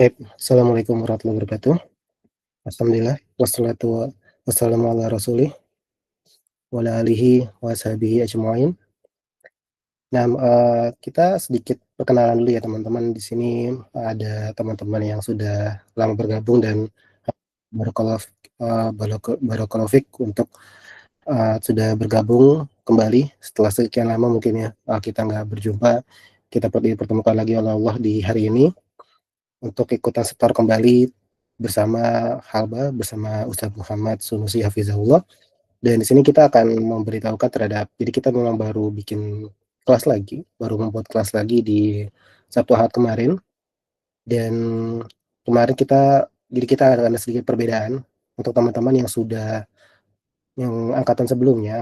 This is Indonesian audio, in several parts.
Baik, assalamualaikum warahmatullahi wabarakatuh. Alhamdulillah, wassalatu wassalamu ala rasulih, wa ala alihi wa sahbihi ajma'in. Nah, kita sedikit perkenalan dulu ya teman-teman. Di sini ada teman-teman yang sudah lama bergabung dan barakallahu barakallahu fik untuk, sudah bergabung kembali setelah sekian lama mungkin ya, kita nggak berjumpa. Kita dipertemukan lagi oleh Allah di hari ini untuk ikutan setor kembali bersama Halba, bersama Ustadz Muhammad Sunusi hafizahullah. Dan di sini kita akan memberitahukan terhadap, jadi kita memang baru bikin kelas lagi, baru membuat kelas lagi di Sabtu Ahad kemarin. Dan kemarin kita ada sedikit perbedaan untuk teman-teman yang sudah angkatan sebelumnya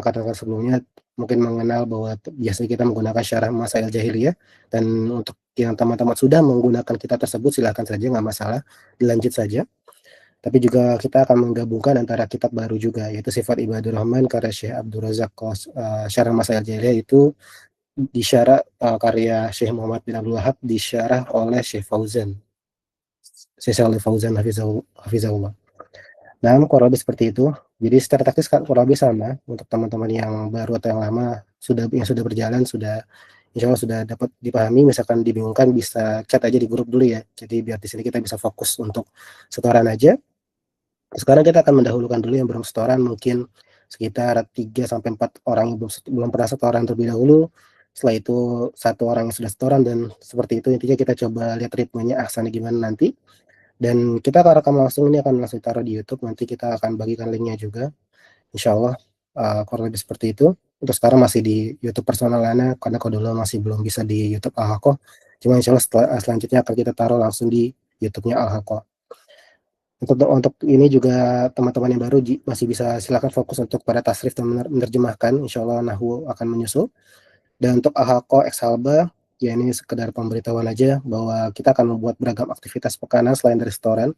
mungkin mengenal bahwa biasanya kita menggunakan syarah Masail Jahiliyah, dan untuk yang teman-teman sudah menggunakan kitab tersebut silahkan saja, nggak masalah, dilanjut saja. Tapi juga kita akan menggabungkan antara kitab baru juga, yaitu Sifat Ibadur Rahman karya Syekh Abdul Razak Syarah Masail Jahiliyah itu disyarah, karya Syekh Muhammad bin Abdul Wahab, disyarah oleh Syekh Shalih Fauzan hafizahullah. Nah, kurang lebih seperti itu. Jadi secara taktis kurang lebih sama untuk teman-teman yang baru atau yang lama, yang sudah berjalan, insya Allah sudah dapat dipahami. Misalkan dibingungkan bisa chat aja di grup dulu ya. Jadi biar di sini kita bisa fokus untuk setoran aja. Sekarang kita akan mendahulukan dulu yang belum setoran, mungkin sekitar 3 sampai 4 orang yang belum pernah setoran terlebih dahulu. Setelah itu satu orang yang sudah setoran, dan seperti itu intinya. Kita coba lihat ritmenya ahsannya gimana nanti. Dan kita akan rekam langsung, ini akan langsung taruh di YouTube, nanti kita akan bagikan linknya juga, insyaallah, kurang lebih seperti itu. Untuk sekarang masih di YouTube personal Ana, karena kalau dulu masih belum bisa di YouTube Al-Haqqah, cuma insyaallah selanjutnya akan kita taruh langsung di YouTube-nya Al-Haqqah. Untuk ini juga teman-teman yang baru masih bisa silakan fokus untuk pada tasrif dan menerjemahkan, insyaallah nahwu akan menyusul. Dan untuk Al-Haqqah X Halba, ya ini sekedar pemberitahuan aja bahwa kita akan membuat beragam aktivitas pekanan selain dari setoran.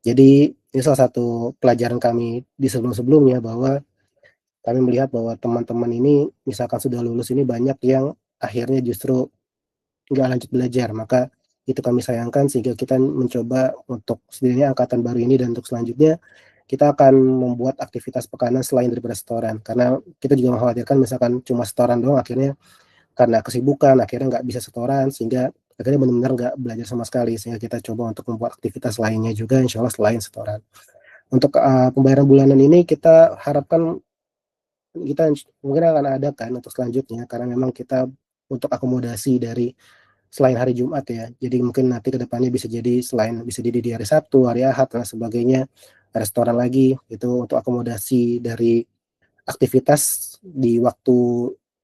Jadi ini salah satu pelajaran kami di sebelum-sebelumnya, bahwa kami melihat bahwa teman-teman ini misalkan sudah lulus ini banyak yang akhirnya justru nggak lanjut belajar. Maka itu kami sayangkan, sehingga kita mencoba untuk setidaknya angkatan baru ini dan untuk selanjutnya kita akan membuat aktivitas pekanan selain daripada setoran. Karena kita juga mengkhawatirkan misalkan cuma setoran doang, akhirnya karena kesibukan akhirnya nggak bisa setoran, sehingga akhirnya benar-benar nggak belajar sama sekali. Sehingga kita coba untuk membuat aktivitas lainnya juga insya Allah selain setoran. Untuk, pembayaran bulanan ini kita harapkan kita mungkin akan adakan untuk selanjutnya, karena memang kita untuk akomodasi dari selain hari Jumat ya. Jadi mungkin nanti ke depannya bisa jadi di hari Sabtu, hari Ahad dan sebagainya, restoran lagi, itu untuk akomodasi dari aktivitas di waktu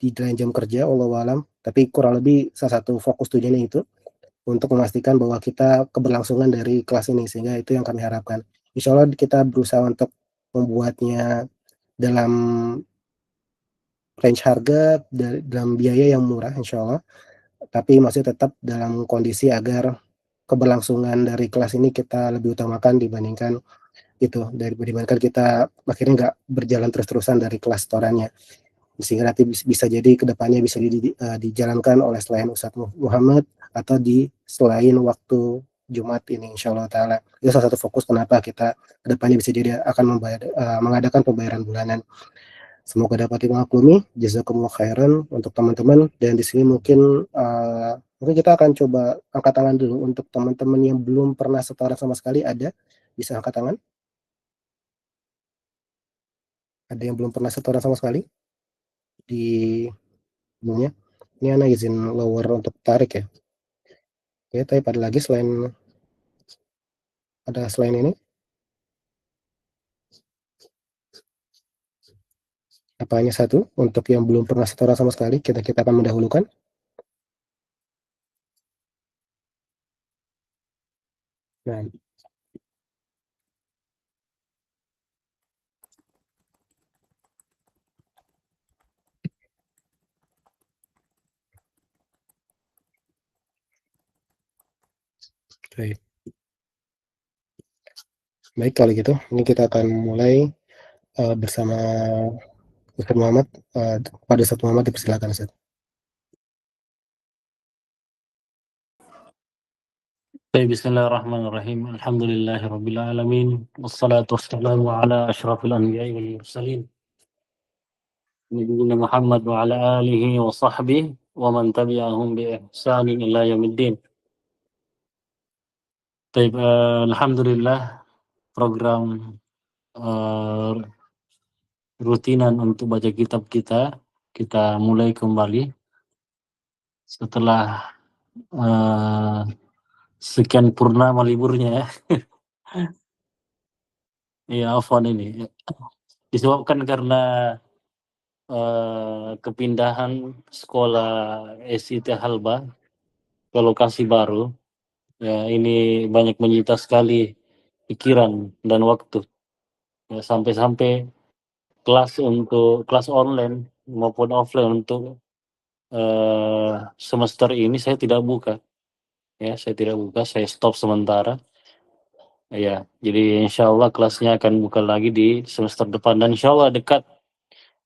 di dalam jam kerja wallahu alam. Tapi kurang lebih salah satu fokus tujuannya itu untuk memastikan bahwa kita keberlangsungan dari kelas ini, sehingga itu yang kami harapkan. Insya Allah kita berusaha untuk membuatnya dalam range harga, dalam biaya yang murah insya Allah, tapi masih tetap dalam kondisi agar keberlangsungan dari kelas ini kita lebih utamakan dibandingkan dibandingkan kita akhirnya nggak berjalan terus-terusan dari kelas setorannya. Sehingga nanti bisa jadi kedepannya bisa dijalankan oleh selain Ustadz Muhammad atau di selain waktu Jumat ini insyaallah taala. Itu salah satu fokus kenapa kita kedepannya bisa jadi akan mengadakan pembayaran bulanan. Semoga dapat dimaklumi. Jazakumullah khairan untuk teman-teman. Dan di sini mungkin kita akan coba angkat tangan dulu untuk teman-teman yang belum pernah setoran sama sekali. Bisa angkat tangan? Ada yang belum pernah setoran sama sekali di sebelumnya? Ini Ana izin lower untuk tarik ya. Oke, tapi ada lagi selain ini? Apa hanya satu untuk yang belum pernah setoran sama sekali? Kita akan mendahulukan. Nah, baik. Baik kalau gitu, ini kita akan mulai bersama Ustaz Muhammad. Pada Ustaz Muhammad dipersilakan Ustaz. Bismillahirrahmanirrahim. Alhamdulillahirabbil alamin. Wassalatu wassalamu ala asyrafil anbiya'i wal mursalin. Nabiyyina Muhammad wa ala alihi wa sahbihi wa man tabi'ahum bi ihsanin ila yaumiddin. Alhamdulillah program rutinan untuk baca kitab kita mulai kembali setelah sekian purnama liburnya ya. Iya, afwan ini. Disebabkan karena kepindahan sekolah SIT Halba ke lokasi baru, ya ini banyak menyita sekali pikiran dan waktu. Ya, sampai-sampai kelas online maupun offline untuk semester ini saya tidak buka. Ya, saya stop sementara. Ya, jadi insya Allah kelasnya akan buka lagi di semester depan dan insya Allah dekat.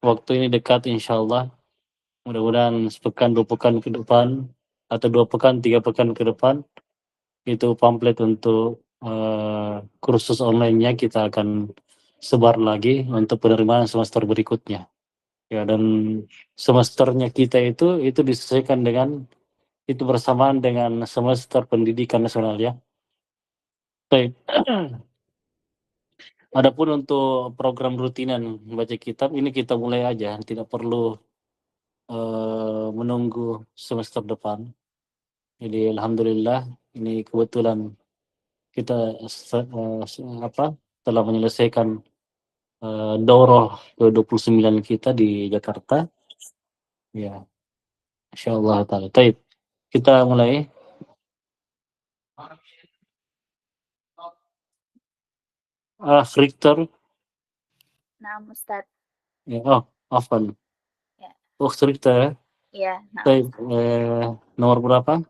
Waktu ini dekat insya Allah. Mudah-mudahan sepekan 2 pekan ke depan atau 2 pekan 3 pekan ke depan itu pamflet untuk kursus online-nya kita akan sebar lagi untuk penerimaan semester berikutnya. Ya, dan semesternya kita itu disesuaikan dengan itu bersamaan dengan semester pendidikan nasional ya. Baik. Adapun untuk program rutinan baca kitab ini kita mulai aja, tidak perlu menunggu semester depan. Jadi alhamdulillah ini kebetulan kita telah menyelesaikan daurah ke-29 kita di Jakarta. Ya, insyaallah taala. Baik. Kita mulai. Victor. Nah, Ustaz. Ya, afwan. Ya. Victor ya. Iya, nah. Baik, nomor berapa?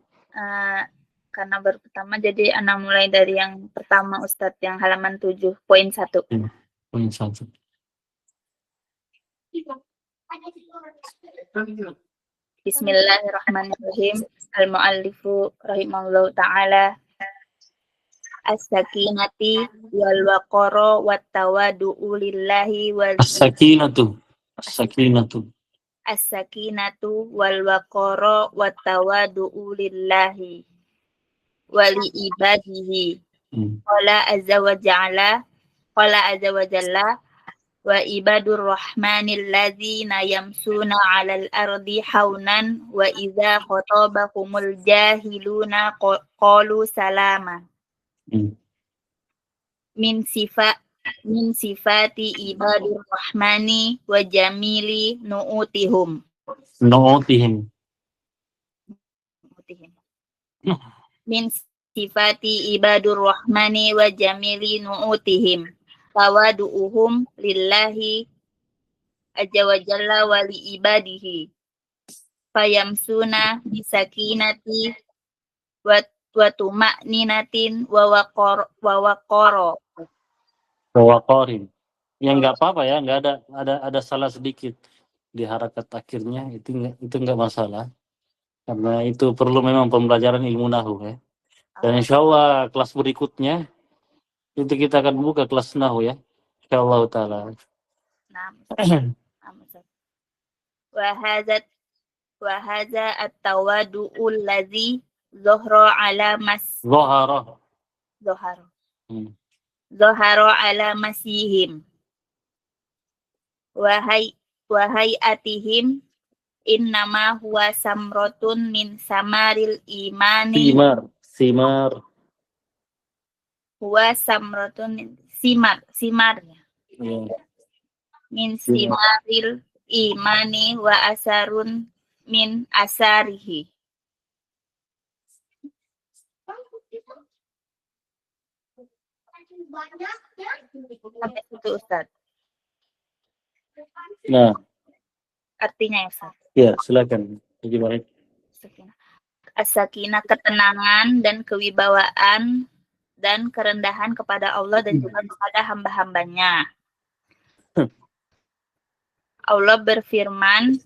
Karena baru pertama jadi Ana mulai dari yang pertama Ustadz, yang halaman 7 poin 1. Poin 1. Bismillahirrahmanirrahim. Al-muallifu rahimahullahu ta'ala. As-sakinati wal waqara wat tawadu'u lillahi wal As-sakinatu wal waqara wat tawadu'u lillahi wali ibadihi. Qala azza wa jalla wa ibadur rahmanil ladzina yamsuna 'alal ardi haunan wa idza khatabahumul jahiluna qalu salama. Min sifati ibadur rahmani wa jamili nu'utihim. Min sifati ibadur rahmani wa jamili nu'utihim. Tawadu'uhum lillahi azza wa jalla wa li ibadihi. Fayamsuna bisakinati wa tuma'ninatin wa waqarin. Ya nggak apa-apa ya, nggak ada salah sedikit di harakat akhirnya, itu nggak masalah. Karena itu perlu memang pembelajaran ilmu nahwu ya. Dan insyaallah kelas berikutnya itu kita akan buka kelas nahwu ya. Insyaallah taala. Wa hadza at-tawadu'ul ladzi dhahara ala masihim wa hayatihim innama huwa samratun min samaril imani huwa samratun simar min simaril imani wa asarun min asarihi. Sampai situ Ustaz. Nah, artinya ya Ustaz. Ya, silakan. Gimana? As-sakinah, ketenangan dan kewibawaan dan kerendahan kepada Allah dan juga kepada hamba-hambanya. Allah berfirman,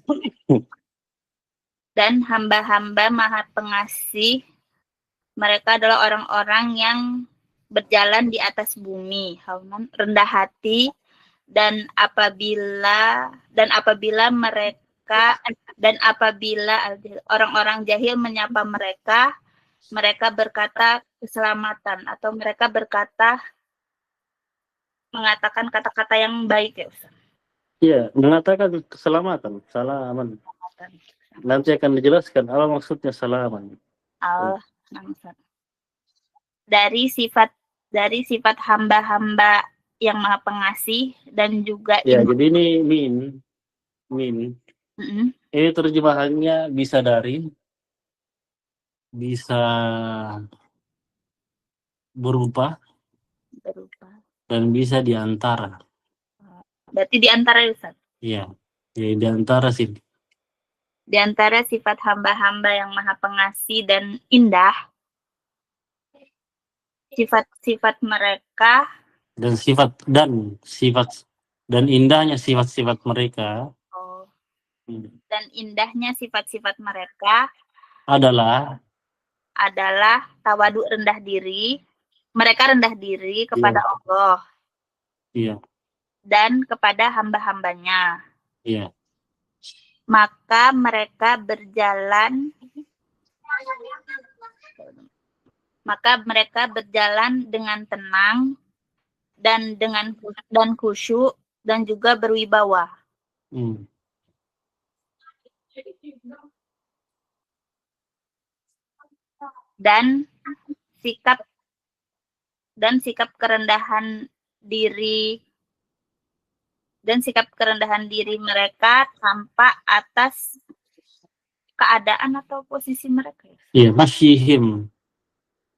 dan hamba-hamba maha pengasih mereka adalah orang-orang yang berjalan di atas bumi, rendah hati, dan apabila orang-orang jahil menyapa mereka, mereka berkata keselamatan, atau mereka mengatakan kata-kata yang baik, ya Ustaz. Iya, mengatakan keselamatan, salaman. Nanti akan dijelaskan apa maksudnya salaman. Ustaz. Dari sifat hamba-hamba yang Maha Pengasih dan juga Ya, jadi ini min. Ini terjemahannya bisa dari, bisa berupa, dan bisa diantara. Berarti diantara, Ustaz. Iya, jadi diantara sih. Di antara sifat hamba-hamba yang Maha Pengasih dan indah, sifat-sifat mereka Dan indahnya sifat-sifat mereka. Dan indahnya sifat-sifat mereka adalah tawadu, rendah diri. Mereka rendah diri kepada Allah. Iya. Dan kepada hamba-hambanya. Iya. Maka mereka berjalan dengan tenang dan khusyuk dan juga berwibawa. Dan sikap kerendahan diri mereka tanpa atas keadaan atau posisi mereka. Iya, masyihim.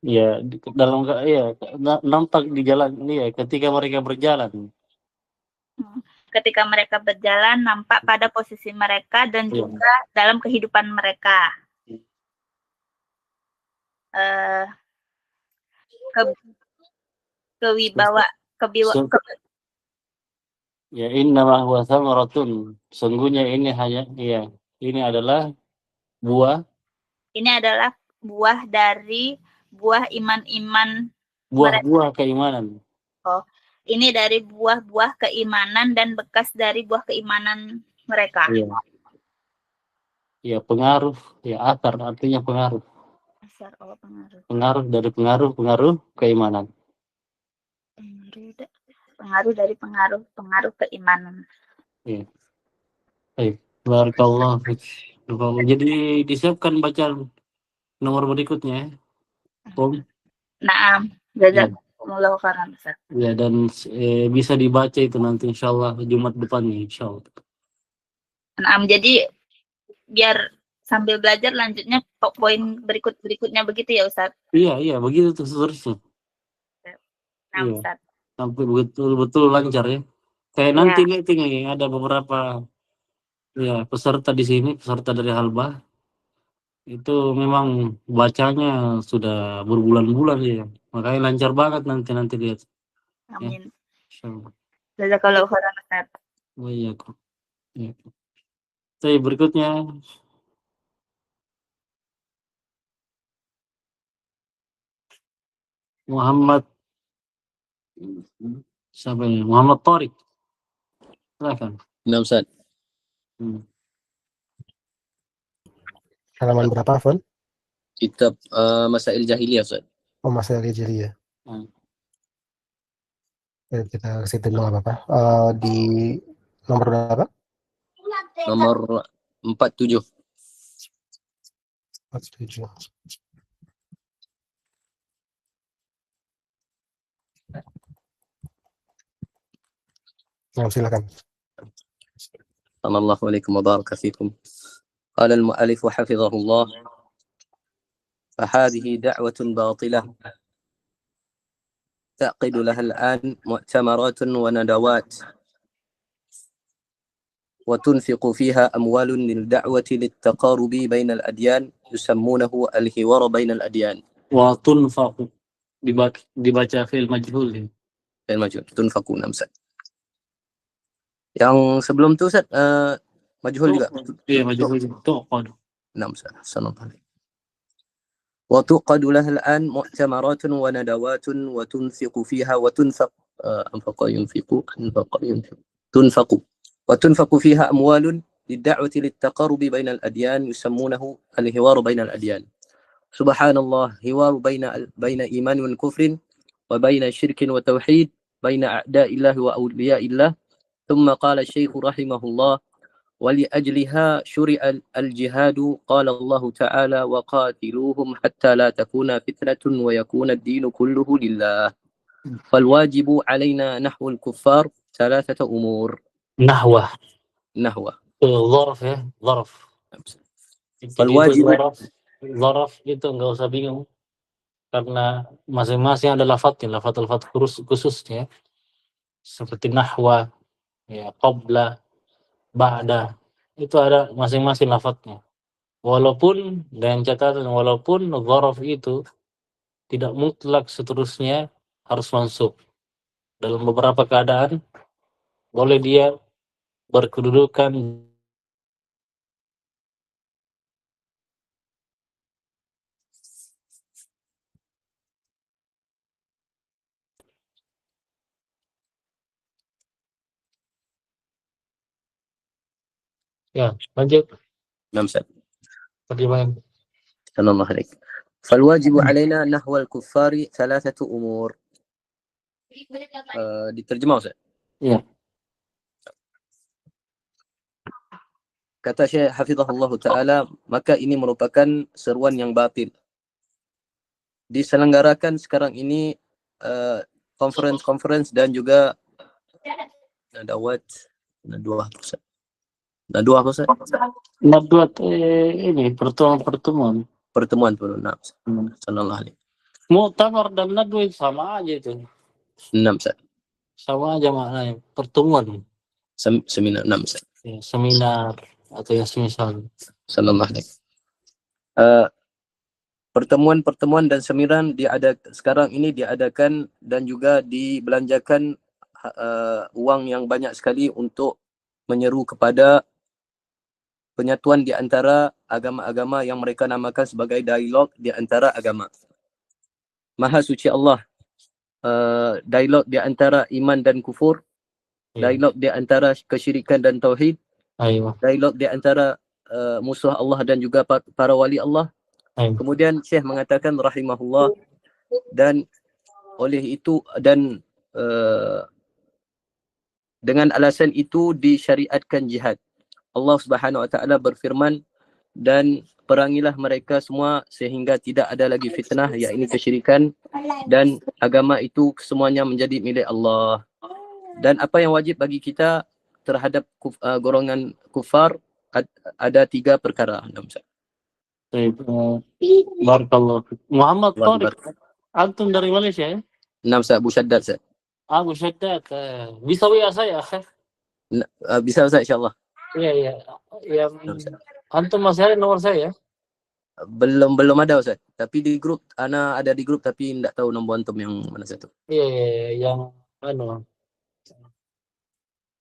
Ya, dalam nampak di jalan ini ya, ketika mereka berjalan. Ketika mereka berjalan nampak pada posisi mereka dan juga dalam kehidupan mereka. Ya, innama huwa thamaratun. Sungguhnya ini adalah buah. Ini adalah buah dari buah iman-iman. Buah-buah keimanan. Ini dari buah-buah keimanan dan bekas dari buah keimanan mereka. Ya, pengaruh. Ya, akar artinya pengaruh. Pengaruh dari pengaruh keimanan. Pengaruh dari pengaruh keimanan. Iya. Baik. Barakallah. Jadi disiapkan bacaan nomor berikutnya. Naam. Jazakumullah khairan. Ya, dan bisa dibaca itu nanti insyaallah Jumat depannya insyaallah. Naam, jadi biar sambil belajar lanjutnya poin berikutnya begitu ya Ustaz? Iya, begitu tuh seterusnya. Nah, Ustaz. Sampai betul-betul lancar ya. Kayak nanti nih ada beberapa peserta di sini, peserta dari Halbah. Itu memang bacanya sudah berbulan-bulan ya. Makanya lancar banget nanti lihat. Amin. Jazakallahu khairan Ustaz. Iya kok. Berikutnya Muhammad Tariq. Silakan. Nah, Ustaz. Halaman berapa, Fon? Kitab Masail Jahiliyah, Ustaz. Masail Jahiliyah. Kita ke situ dulu nggak apa-apa. Di nomor berapa? Nomor 47. 47. Silakan. Assalamualaikum warahmatullahi wabarakatuh. Qala al-mu'allif hafizahullah. فهذه دعوة باطلة تعقد لها الآن مؤتمرات وندوات وتنفق فيها أموال للدعوة للتقارب بين الأديان يسمونه الحوار بين الأديان. وتنفق dibaca fi'il majhul ya. Fi'il majhul, tunfaqu namsa. Yang sebelum itu Ustaz majhul juga. Iya, majhul itu. Namsa. Sanadhani. وتعقد لها الآن مؤتمرات وندوات وتنفق فيها وتنفق فيها أموال للدعوة للتقارب بين الأديان يسمونه الحوار بين الأديان. سبحان الله، حوار بين إيمان وكفر، وبين شرك وتوحيد، بين أعداء الله وأولياء الله. ثم قال الشيخ رحمه الله: ولأجلها شرع الجهاد. قال الله تعالى: وقاتلوهم حتى لا تكون فتنة ويكون الدين كله لله. فالواجب علينا نحو الكفار 3 أمور. Nahwah. Zarf ya, zarf. Jadi فالواجب zarf itu nggak usah bingung. Karena masing-masing ada lafadznya, lafadz khususnya. Seperti nahwa, ya, qabla, ba'da. Itu ada masing-masing lafadznya. Walaupun, dengan catatan, walaupun zarf itu tidak mutlak seterusnya harus mansub. Dalam beberapa keadaan boleh dia berkedudukan ya, lanjut. نعم سيد. Bagaimana? صلى الله عليك. فالواجب علينا نحو الكفار 3 أمور. diterjemah Ustaz? Ya. Kata Syekh Hafizahullah Ta'ala, maka ini merupakan seruan yang batil. Diselenggarakan sekarang ini conference dan juga nadawat. Nadwa apa Ustaz? Nadwat ini pertemuan. Pertemuan pun. Nah, sallallahu alaihi. Muktamar dan nadwa itu sama aja itu. 6 Ustaz. Sama aja maknanya, pertemuan. Seminar 6 Ustaz. Ya, seminar atau yang semisal. Sallallahu alaihi. Pertemuan dan seminar sekarang ini diadakan dan juga dibelanjakan uang yang banyak sekali untuk menyeru kepada penyatuan di antara agama-agama yang mereka namakan sebagai dialog di antara agama. Maha suci Allah, dialog di antara iman dan kufur, dialog di antara kesyirikan dan tauhid, dialog di antara musuh Allah dan juga para wali Allah. Kemudian Syekh mengatakan rahimahullah, dan oleh itu dan dengan alasan itu disyariatkan jihad. Allah Subhanahu wa taala berfirman, dan perangilah mereka semua sehingga tidak ada lagi fitnah, yakni kesyirikan, dan agama itu semuanya menjadi milik Allah. Dan apa yang wajib bagi kita terhadap golongan kufar ada 3 perkara. Barakallah. Muhammad Tariq, antum dari Malaysia ya? Ustaz, Abu Shaddad Ustaz. Abu Shaddad, bisa WA saya, Bisa Ustaz insyaAllah. Iya. Yang antum masih ada nomor saya? Belum ada Ustaz. Tapi di grup, ana ada di grup tapi enggak tahu nombor antum yang mana satu. Iya, yang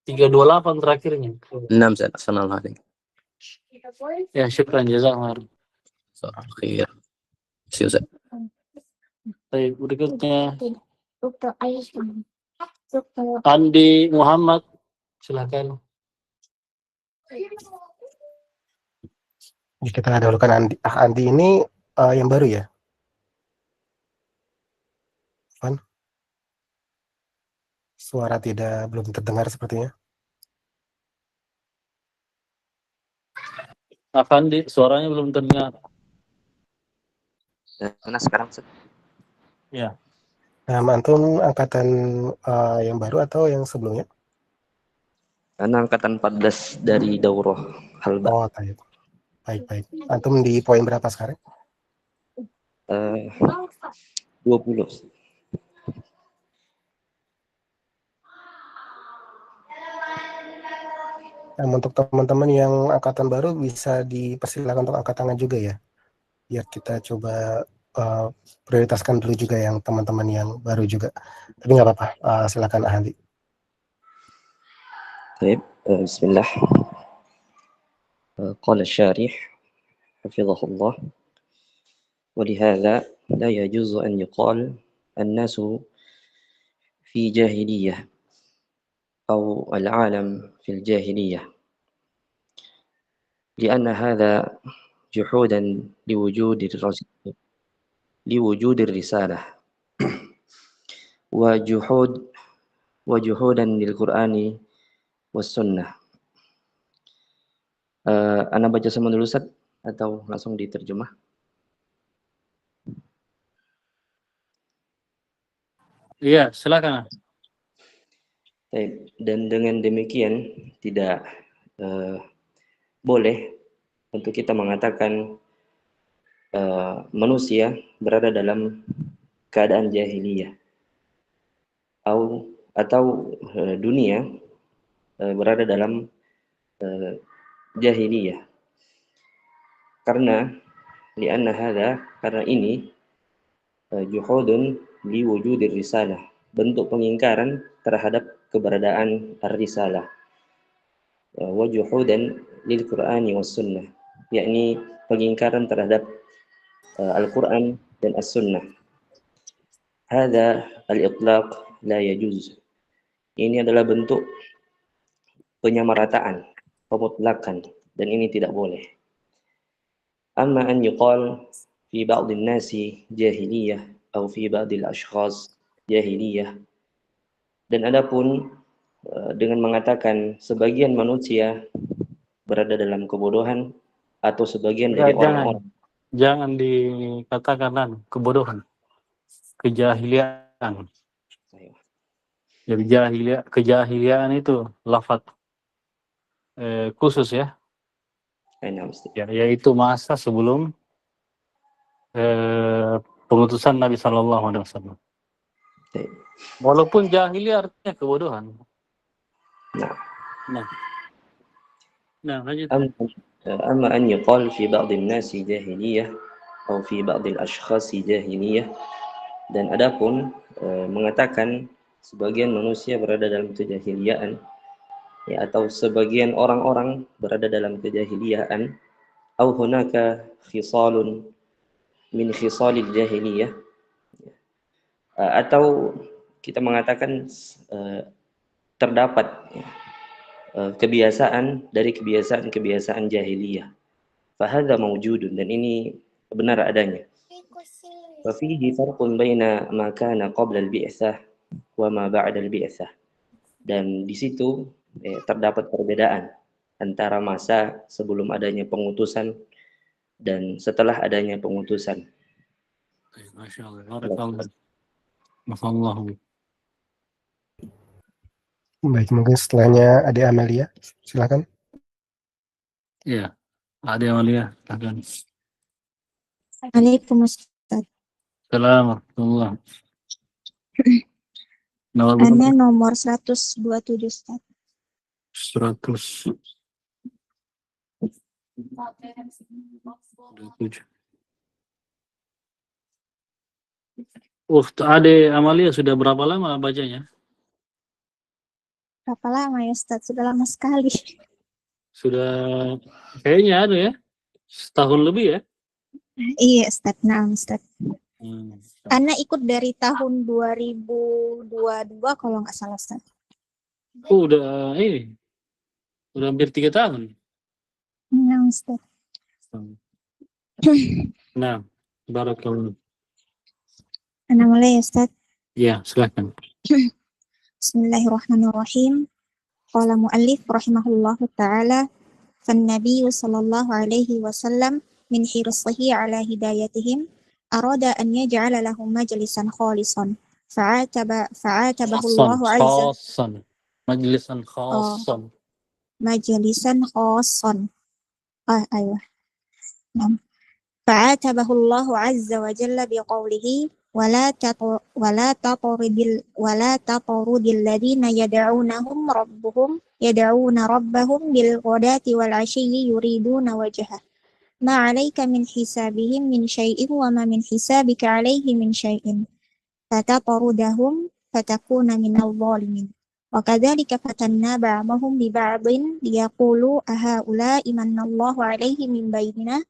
328 terakhirnya. 6 Ustaz. Assalamualaikum. Ya, syukran jazakallah. Akhir. Siap Ustaz. Baik, berikutnya Andi Muhammad, silakan. Kita dahulukan Andi ini yang baru ya? Van? Suara belum terdengar sepertinya. Andi, suaranya belum terdengar. Mana sekarang Ustaz? Ya. Antum angkatan yang baru atau yang sebelumnya? Ana angkatan 14 dari Daurah Halba. Oh, baik. Antum di poin berapa sekarang? 20. Untuk teman-teman yang angkatan baru bisa dipersilakan untuk angkat tangan juga ya. Biar kita coba prioritaskan dulu juga yang teman-teman yang baru juga. Tapi nggak apa-apa, silakan Ahli. Baik, bismillah. Qala syarih hafizahullah, ولهذا لا يجوز أن يقال الناس في جاهلية أو العالم في الجاهلية، لأن هذا جحودا لوجود الرسالة وجحودا للقرآن والسنة. Ana baca semua dulu Ustaz atau langsung diterjemah? Iya, silakan. Dan dengan demikian tidak boleh untuk kita mengatakan manusia berada dalam keadaan jahiliyah atau dunia berada dalam jahiliyah, karena karena ini juhudun liwujudir risalah, bentuk pengingkaran terhadap keberadaan ar-risalah, wa juhudan lil Qur'ani was sunnah, yakni pengingkaran terhadap Al-Quran dan As-Sunnah. Hadza al-itlaq la yajuz. Ini adalah bentuk penyamarataan, pemutlakan, dan ini tidak boleh. Amma an yuqal fi ba'dhin nasi jahiliyah atau fi ba'dil ashkhas jahiliyah. Dan adapun dengan mengatakan sebagian manusia berada dalam kebodohan atau sebagian dari orang-orang. Jangan dikatakan kebodohan, kejahiliaan. Jadi kejahiliaan itu lafaz khusus ya. Yaitu masa sebelum pengutusan Nabi Sallallahu Alaihi Wasallam. Walaupun jahiliyah artinya kebodohan. Nah, lanjut. Amma an yuqal fi ba'dhin nasi jahiliyah atau fi ba'dil ashkhasi jahiliyah, dan adapun mengatakan sebagian manusia berada dalam kejahiliaan, ya, atau sebagian orang-orang berada dalam kejahiliaan, atau hunaka khisalun min khisalil jahiliyah, atau kita mengatakan terdapat kebiasaan dari kebiasaan jahiliyah. Fahadha mawjudun, dan ini benar adanya. Wa fihi farqun baina ma kana qabla al-bi'tsah wa ma ba'da al-bi'tsah. Dan di situ terdapat perbedaan antara masa sebelum adanya pengutusan dan setelah adanya pengutusan. Masyaallah. Masyaallah. Baik, mungkin setelahnya Ade Amalia, silakan. Iya, Ade Amalia, silakan. Waalaikumsalam. Assalamualaikum. Ana nomor 127 Ustaz. 127. Ade Amalia sudah berapa lama bacanya? Berapa lama ya Ustaz? Sudah lama sekali. Sudah kayaknya ada ya, setahun lebih ya? Iya Ustaz, nah Ustaz. Ana ikut dari tahun 2022 kalau nggak salah Ustaz. Udah hampir 3 tahun. Nah Ustaz. Nah, barakallahu. Ana mulai ya Ustaz. Ya, silakan. Bismillahirrahmanirrahim. Qala mu'allif rahimahullahu ta'ala, fan-nabiy sallallahu alaihi wasallam min hirsihi ala hidayatihim arada an yaj'ala lahum majlisan khalisan fa'atabahu Allahu 'azza Majlisan khassan. Majlisan khassan. Fa'atabahu Allahu 'azza wa jalla biqaulihi ولا تطرد الذين يدعون ربهم بالغداة والعشي يريدون وجهه ما عليك من حسابهم من شيء وما من حسابك عليه من شيء فتطردهم فتكون من الظالمين وكذلك فتنا بعضهم ببعض ليقولوا أهؤلاء من الله عليه من بيننا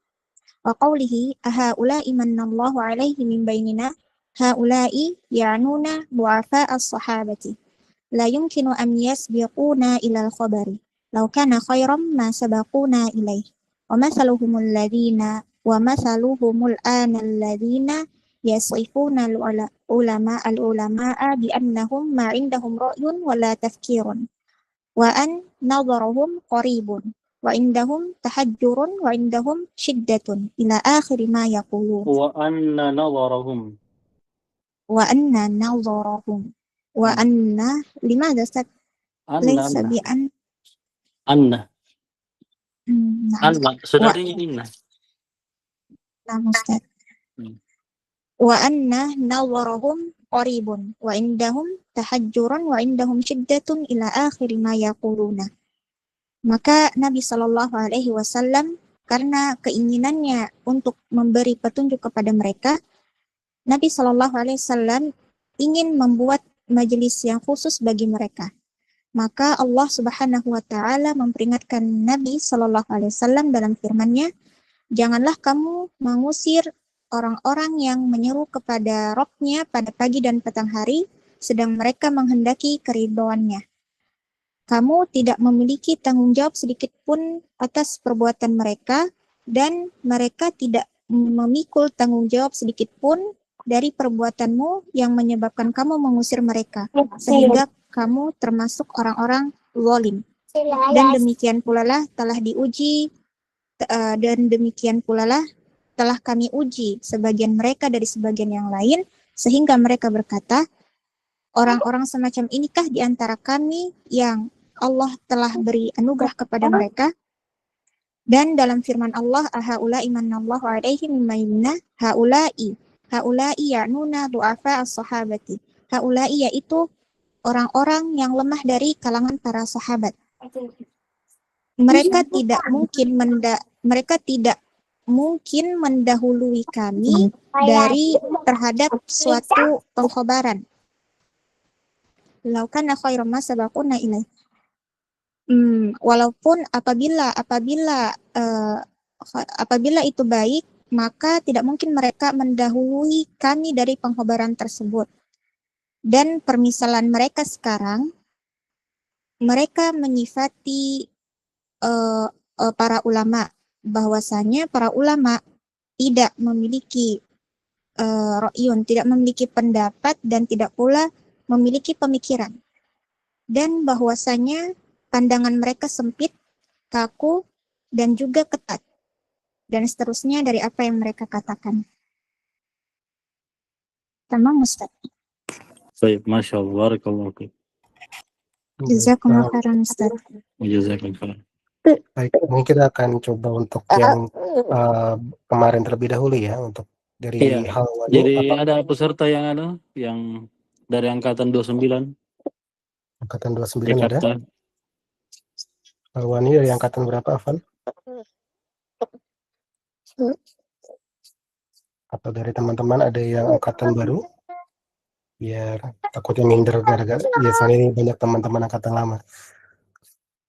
وقوله أهؤلاء من الله عليه من بيننا هؤلاء يعنون ضعفاء الصحابة لا يمكن أن يسبقونا إلى الخبر لو كان خيرا ما سبقونا إليه ومثلهم الآن الذين يصفون العلماء بأنهم ما عندهم رأي ولا تفكير وأن نظرهم قريب وعندهم تحجر وعندهم شدة إلى آخر ما يقولون وأن نظرهم وأن لماذا ليس أن بأن أن نعم saudaranya inna. نعم أستاذ Hmm. وأن نظرهم قريب وعندهم تحجر وعندهم شدة إلى آخر ما يقولون. Maka Nabi Shallallahu Alaihi Wasallam karena keinginannya untuk memberi petunjuk kepada mereka, Nabi Shallallahu Alaihi Wasallam ingin membuat majelis yang khusus bagi mereka. Maka Allah Subhanahu Wa Taala memperingatkan Nabi Shallallahu Alaihi Wasallam dalam firman-Nya, janganlah kamu mengusir orang-orang yang menyeru kepada Rabb-Nya pada pagi dan petang hari, sedang mereka menghendaki keridhoannya. Kamu tidak memiliki tanggung jawab sedikit pun atas perbuatan mereka, dan mereka tidak memikul tanggung jawab sedikit pun dari perbuatanmu yang menyebabkan kamu mengusir mereka, sehingga kamu termasuk orang-orang zalim. Dan demikian pula lah telah telah kami uji sebagian mereka dari sebagian yang lain, sehingga mereka berkata, orang-orang semacam inikah di antara kami yang Allah telah beri anugerah kepada mereka? Dan dalam firman Allah, ahaula'i manallahu alaihi mimmayyina haula'i ya'nuna du'afa as-sahabati. Haula'i yaitu orang-orang yang lemah dari kalangan para sahabat. Mereka tidak mungkin mendahului kami dari terhadap suatu pengkhabaran. Laukana khairan ma sabaquna ilaih. Walaupun apabila itu baik, maka tidak mungkin mereka mendahului kami dari pengkhabaran tersebut. Dan permisalan mereka sekarang, mereka menyifati para ulama, bahwasanya para ulama tidak memiliki ra'yun, tidak memiliki pendapat dan tidak pula memiliki pemikiran. Dan bahwasanya pandangan mereka sempit, kaku, dan juga ketat. Dan seterusnya dari apa yang mereka katakan. Tamam, Ustaz. Baik, Masya Allah, barakallahu fiik. Jazakumullah khairan, Ustaz. Jazakallahu khairan. Baik, mungkin kita akan coba untuk yang kemarin terlebih dahulu ya, untuk dari Iya. Halwani. Jadi ada peserta yang dari angkatan 29 Angkatan 29 ada. Jakarta. Halwani dari angkatan berapa, Afan? Atau dari teman-teman ada yang angkatan baru? Biar takutnya minder gara-gara biasanya ini banyak teman-teman angkatan lama.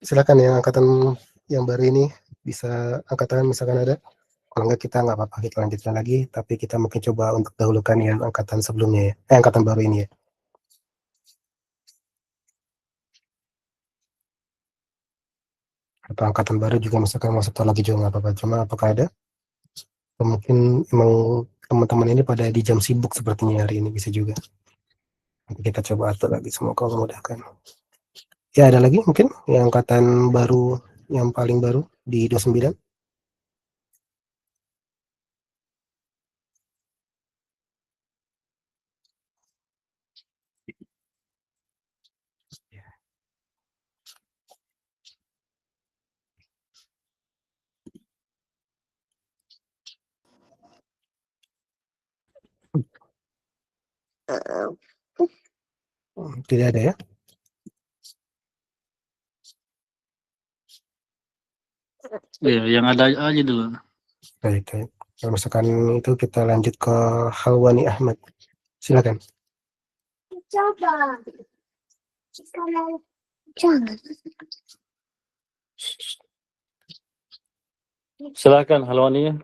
Silakan yang angkatan yang baru ini bisa angkatan misalkan ada. Kalau enggak kita nggak apa-apa, kita lanjutkan lagi, tapi kita mungkin coba untuk dahulukan yang angkatan sebelumnya ya. Angkatan baru ini ya. Atau angkatan baru juga misalkan mau setor lagi juga nggak apa-apa. Cuma apakah ada? Atau mungkin emang teman-teman ini pada di jam sibuk sepertinya hari ini, bisa juga. Nanti kita coba atur lagi, semoga memudahkan. Ya ada lagi mungkin yang angkatan baru, yang paling baru di 29. Tidak ada ya? Iya, yang ada aja dulu. Baik. Kalau misalkan itu kita lanjut ke Halwani Ahmad. Silakan. Silakan Halwani.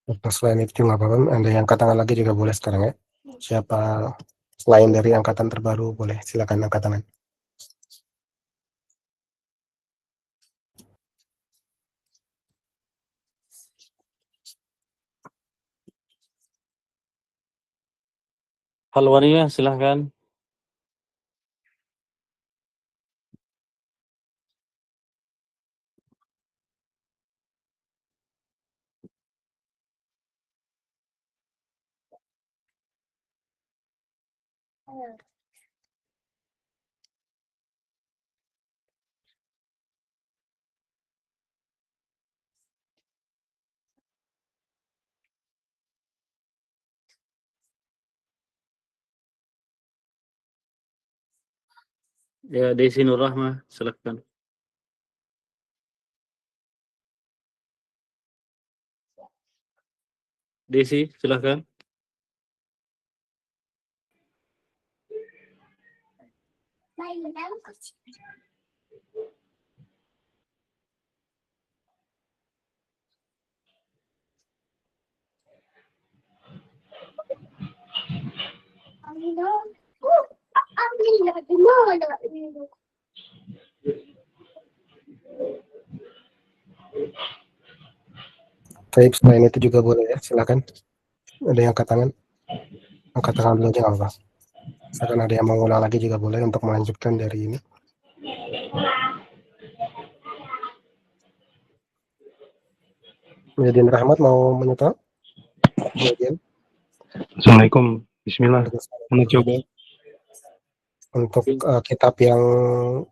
Atau selain itu nggak apa-apa, ada yang angkat tangan lagi juga boleh sekarang ya. Siapa selain dari angkatan terbaru boleh, silakan angkat tangan. Halwania, silahkan. Ya, Desi Nur Rahmah, silahkan. Desi, silahkan. Baik, selain itu juga boleh ya, silakan. Ada yang angkat tangan? Angkat tangan dulu aja nggak apa-apa. Misalkan ada yang mau ulang lagi juga boleh untuk melanjutkan dari ini. Muhyiddin Rahmat mau menyetel? Muhyiddin. Assalamualaikum. Bismillah. Mencoba. Untuk kitab yang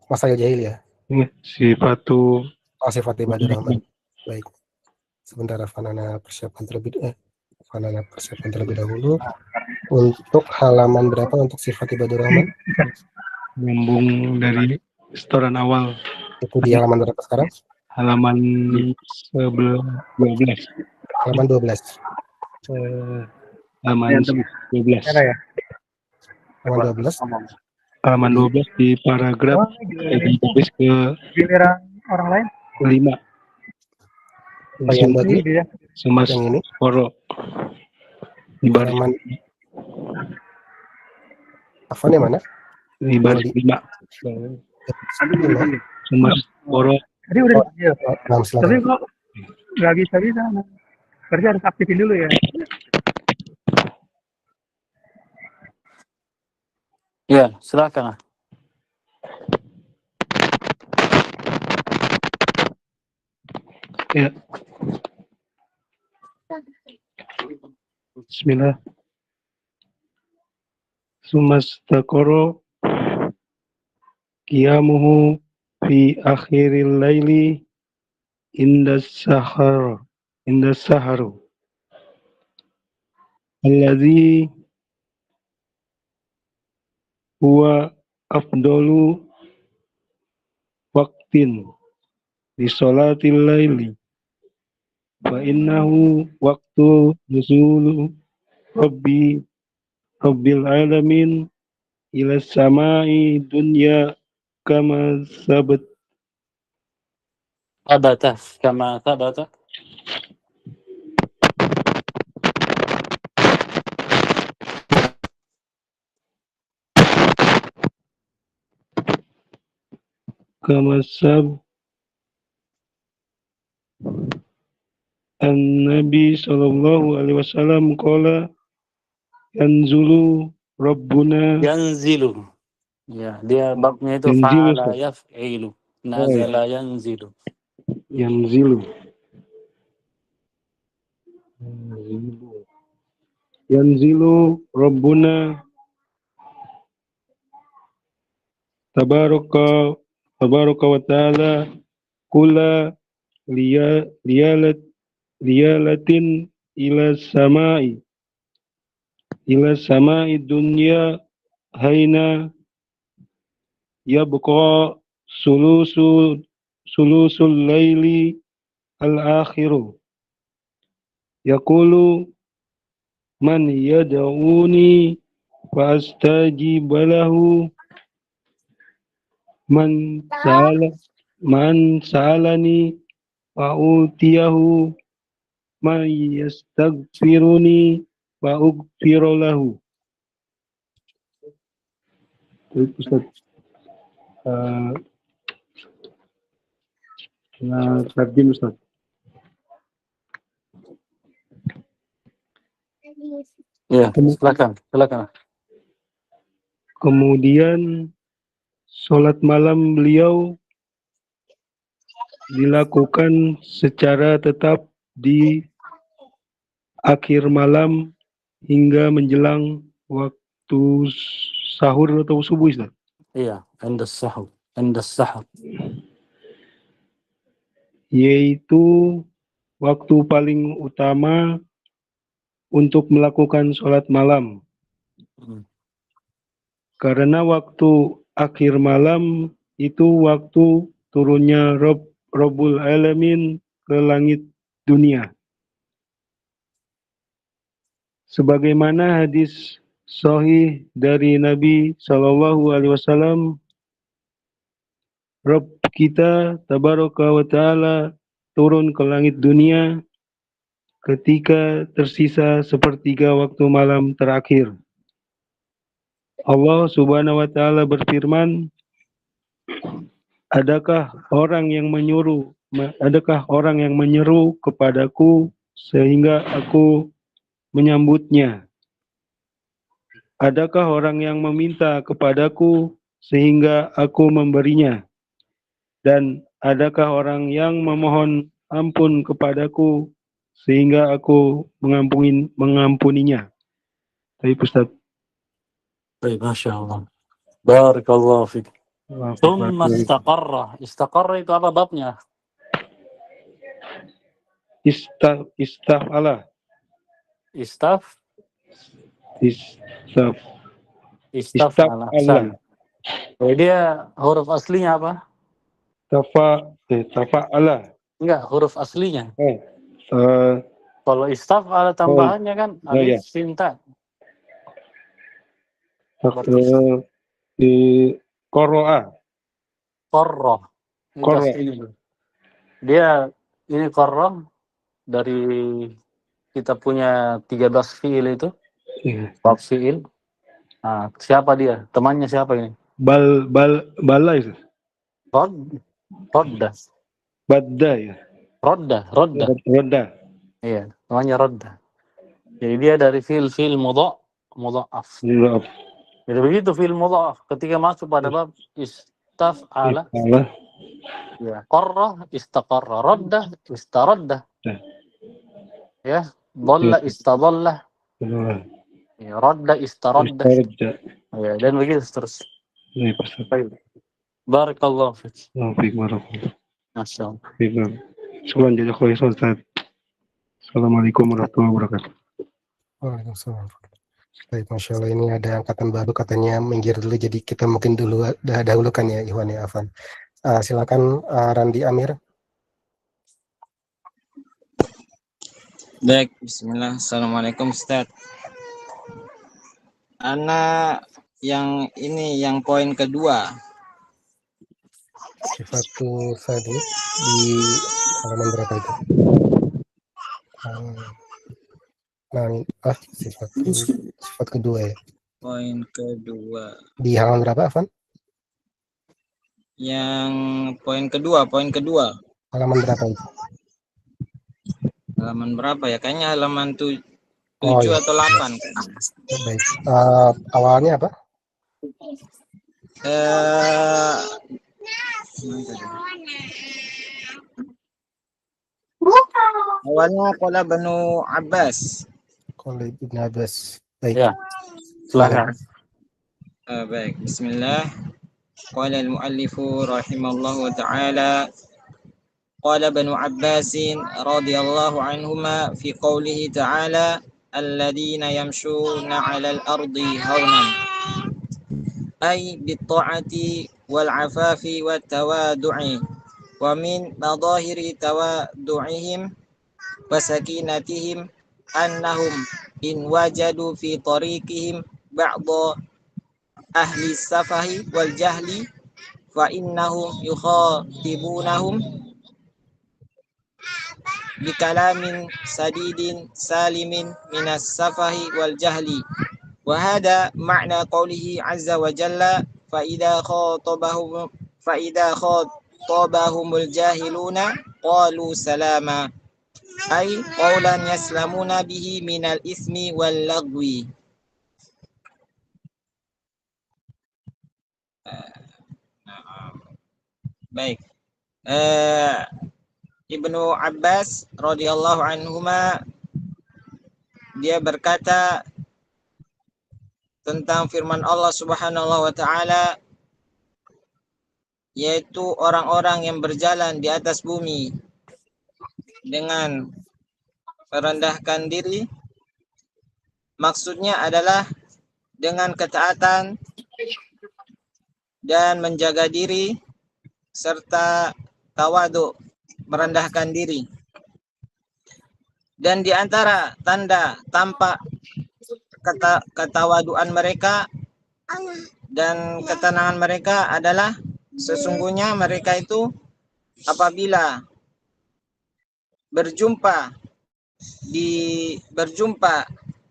Masail Jahiliyah. Ini sifatu Sifat ibadah rahman. Baik. Sebentar, Fanana persiapkan terlebih dahulu. Untuk halaman berapa untuk sifat ibadah rahman? Nyambung dari setoran awal. Itu di halaman berapa sekarang? Halaman 12. Halaman 12. Halaman 12. Halaman 12. Halaman 12 di paragraf di tulis ke orang lain. 5. Yang bagi Semas yang ini Koro di baris halaman Afan yang mana? di baris 5. Semas Koro. Tadi udah dipanggil. Tapi Silakan. kok nggak bisa. Berarti harus aktifin dulu ya. Ya, silakan. Ya. Bismillah. Sumastaqoro qiyamuhu fi akhiril laili indas saharu alladhi huwa afdalu waqtin li sholatil laili fa innahu waqtu nuzulu rabbil alamin ila samai dunya kama sabat Abata, kama tabata. kama sab An-Nabi sallallahu alaihi wasallam qala yanzulu rabbuna Yanzilu. Ya, dia babnya itu Yanzilu, fa'ala yaf'ilu. Nazala yanzilu. Yanzilu rabbuna tabaraka wa ta'ala kula liyalatin ila samai dunya haina yabqa sulusul laili al-akhiru yaqulu man yad'uni fa astajib lahu man sa'alani fa utiyahu may yastaghfiruni wa ughfiru lahu. Baik Ustaz. Tarjim Ustaz. Ya, silakan. Kemudian sholat malam beliau dilakukan secara tetap di akhir malam hingga menjelang waktu sahur atau subuh Ustaz. Iya, inda sahur. Yaitu waktu paling utama untuk melakukan sholat malam. Karena waktu akhir malam itu waktu turunnya Rabbul Alamin ke langit dunia. Sebagaimana hadis sahih dari Nabi SAW, Rabb kita tabaraka wa ta'ala turun ke langit dunia ketika tersisa sepertiga waktu malam terakhir. Allah Subhanahu wa ta'ala berfirman, adakah orang yang menyeru kepadaku sehingga aku menyambutnya? Adakah orang yang meminta kepadaku sehingga aku memberinya? Dan adakah orang yang memohon ampun kepadaku sehingga aku mengampuninya? Baik Ustaz. Baik, Masya Allah. Barakallahu fiik. Tsumma istaqarra itu apa babnya? Istaf'ala. Istaf'ala. Jadi dia huruf aslinya apa? Tafa'ala. Enggak, huruf aslinya. Kalau istaf'ala tambahannya kan alif sin ta. Qara'a. Dia ini qarra dari kita punya 13 fiil itu. Bab fiil. Nah, siapa dia? Temannya siapa ini? Bala itu. Rodda. Badda ya. Rodda. Iya, namanya rodda. Jadi dia dari fiil mudha'af. Jadi begitu fiil mudha'af ketika masuk pada bab istaf'ala. Ya, qarra istaqarra, radda istaradda. Ya, dhalla istadalla. Ya, radda istaradda. Ya, dan begitu terus. Baik. Barakallahu fiik. Masyaallah. Syukran jazakallahu khairan. Assalamualaikum warahmatullahi wabarakatuh. Waalaikumsalam. Baik, Masya Allah, ini ada angkatan baru katanya minggir dulu, jadi kita mungkin dahulukan ya Ikhwan ya Afan. Silakan Randi Amir. Baik, bismillah. Assalamualaikum Ustaz. Ana yang poin kedua. Sifatul sadis di halaman berapa itu? Sifat kedua ya. Poin kedua. Di halaman berapa, Afan? Yang poin kedua. Halaman berapa itu? Halaman berapa ya? Kayaknya halaman 7 atau 8. Baik. Awalnya apa? Awalnya qala Banu Abbas. Qala Ibnu Abbas. Baik. Ya. Silakan. Baik, bismillah. Qala al-muallifu rahimallahu ta'ala qala Banu Abbas radhiyallahu anhuma fi qawlihi ta'ala alladhina yamshuna 'alal ardi hawnan ay bit-ta'ati wal 'afafi wat tawadu'i wa min madahiri tawadu'ihim wa sakinatihim annahum in wajadu fi tariqihim ba'da ahli safahi wal jahli fa innahum yukhatibunahum بكلام سديد سالم من السفه والجهل. وهذا معنى قوله عز وجل فإذا خاطبهم الجاهلون قالوا سلاما، أي قولا يسلمون به من الإثم واللغو. Baik. Ibnu Abbas radhiyallahu anhuma dia berkata tentang firman Allah Subhanahu wa taala, yaitu orang-orang yang berjalan di atas bumi dengan merendahkan diri, maksudnya adalah dengan ketaatan dan menjaga diri serta tawadu, merendahkan diri. Dan di antara tanda tampak ketawaduan mereka dan ketenangan mereka adalah sesungguhnya mereka itu apabila berjumpa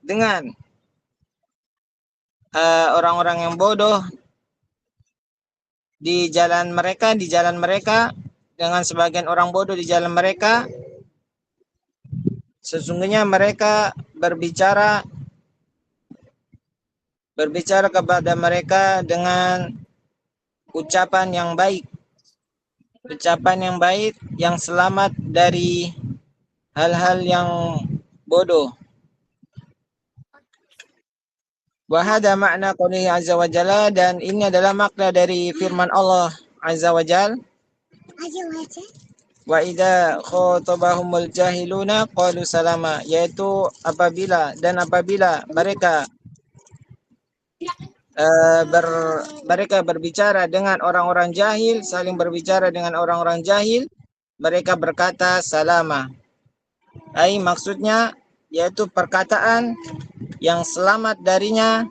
dengan orang-orang yang bodoh di jalan mereka dengan sebagian orang bodoh di jalan mereka, sesungguhnya mereka berbicara kepada mereka dengan ucapan yang baik yang selamat dari hal-hal yang bodoh. Wahada makna qoulihi azza wa jalla, dan ini adalah makna dari firman Allah azza wa jalla. Wa idza khatabahumul jahiluna qalu salama, yaitu apabila mereka mereka berbicara dengan orang-orang jahil, saling berbicara dengan orang-orang jahil, mereka berkata salama. Ai maksudnya yaitu perkataan yang selamat darinya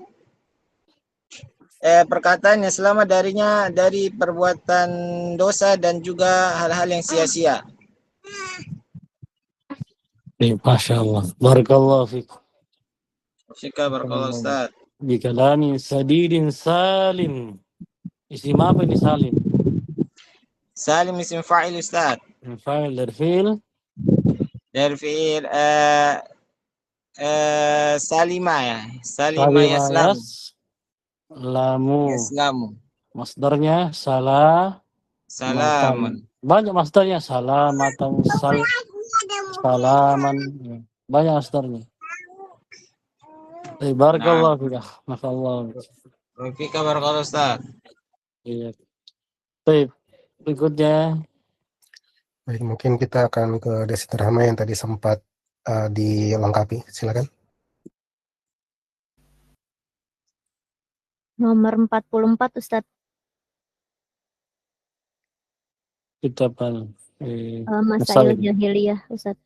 dari perbuatan dosa dan juga hal-hal yang sia-sia. Masya Allah. Barakallahu fikum. Syika barakallahu Ustaz. Bikalami sadidin salim. Isim apa ini salim? Salim isim fa'il Ustaz. Fa'il dari fi'il? Dari fi'il salima ya. Salima yaslam. Yaslamu. Masdarnya salaman. Banyak masdarnya, salamatan, salaman. Banyak masdarnya. Barakallahu fiik. Masyaallah. Fika barakallahu Ustaz. Iya. Baik, berikutnya. Baik, mungkin kita akan ke Desi Rahma yang tadi sempat dilengkapi. Silakan. Nomor 44 Ustaz. Kitab Masail Jahiliyah Ustaz.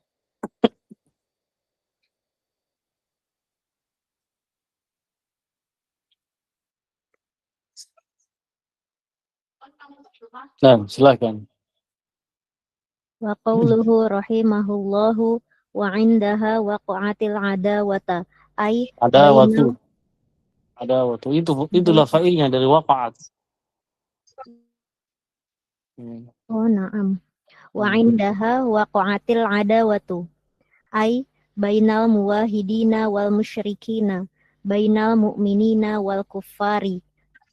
Nah, silakan. Wa qauluhu rahimahullahu wa indaha waqa'atil adawata ay Adawatu. Itulah fa'ilnya dari waqa'at. Oh, na'am. Wa indaha waqa'atil adawatu ay bainal muwahidina wal musyrikina, bainal mu'minina wal kuffari.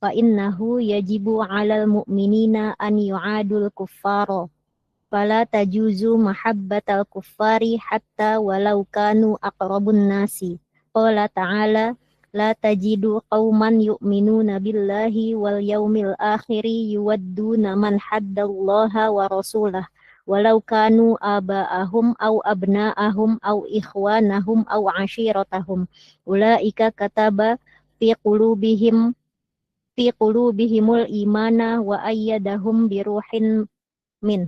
Fa innahu yajibu 'alal mu'minina an yu'adul kuffara. Fala tajuzu mahabbatal kuffari hatta walau kanu aqrabun nasi. Qala ta'ala la tajidu qauman yu'minuna billahi wal yaumil akhiri yuwadduna man haddallaha wa rasulah walau kanu aba'ahum aw abna'ahum aw ikhwanahum aw ashiratahum ulaika kataba fi qulubihimul imana wa ayyadahum biruhin min.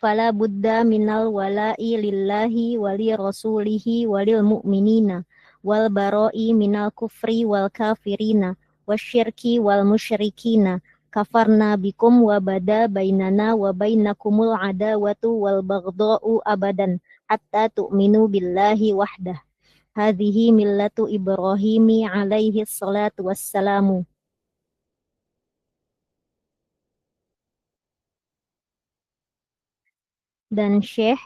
Fala budda minal wala'i lillahi wali rasulihi walil mu'minina wal bara'i minal kufri wal kafirina wasyirki wal musyrikina kafarna bikum wa bada bainana wa bainakumul adawatu wal baghdha'u abadan hatta tu'minu billahi wahdah. Hadhihi millatu Ibrahimi alaihi salatu wassalamu. Dan Syekh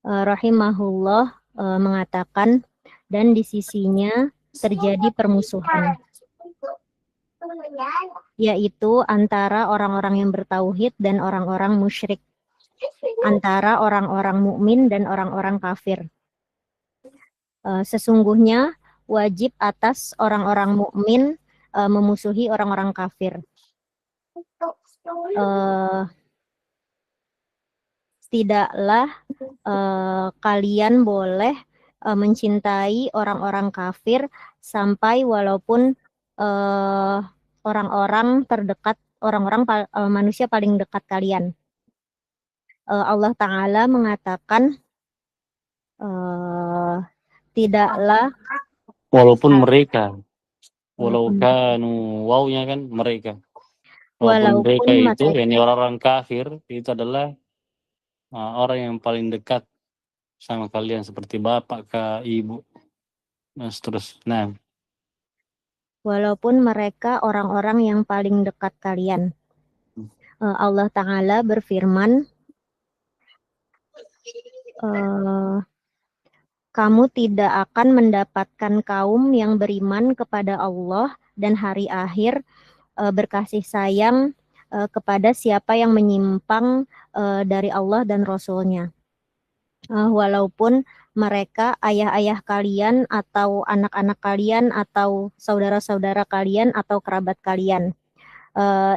rahimahullah mengatakan, dan di sisinya terjadi permusuhan, yaitu antara orang-orang yang bertauhid dan orang-orang musyrik, antara orang-orang mukmin dan orang-orang kafir. Sesungguhnya wajib atas orang-orang mukmin memusuhi orang-orang kafir. Tidaklah kalian boleh mencintai orang-orang kafir sampai walaupun orang-orang terdekat, manusia paling dekat kalian. Allah Ta'ala mengatakan tidaklah walaupun mereka, walau kanu, wawnya kan mereka. Walaupun mereka itu, yani orang-orang kafir itu adalah orang yang paling dekat sama kalian seperti bapak ke ibu dan seterusnya. Walaupun mereka orang-orang yang paling dekat kalian. Allah Ta'ala berfirman, kamu tidak akan mendapatkan kaum yang beriman kepada Allah dan hari akhir, berkasih sayang kepada siapa yang menyimpang dari Allah dan Rasul-Nya. Walaupun mereka ayah-ayah kalian atau anak-anak kalian atau saudara-saudara kalian atau kerabat kalian.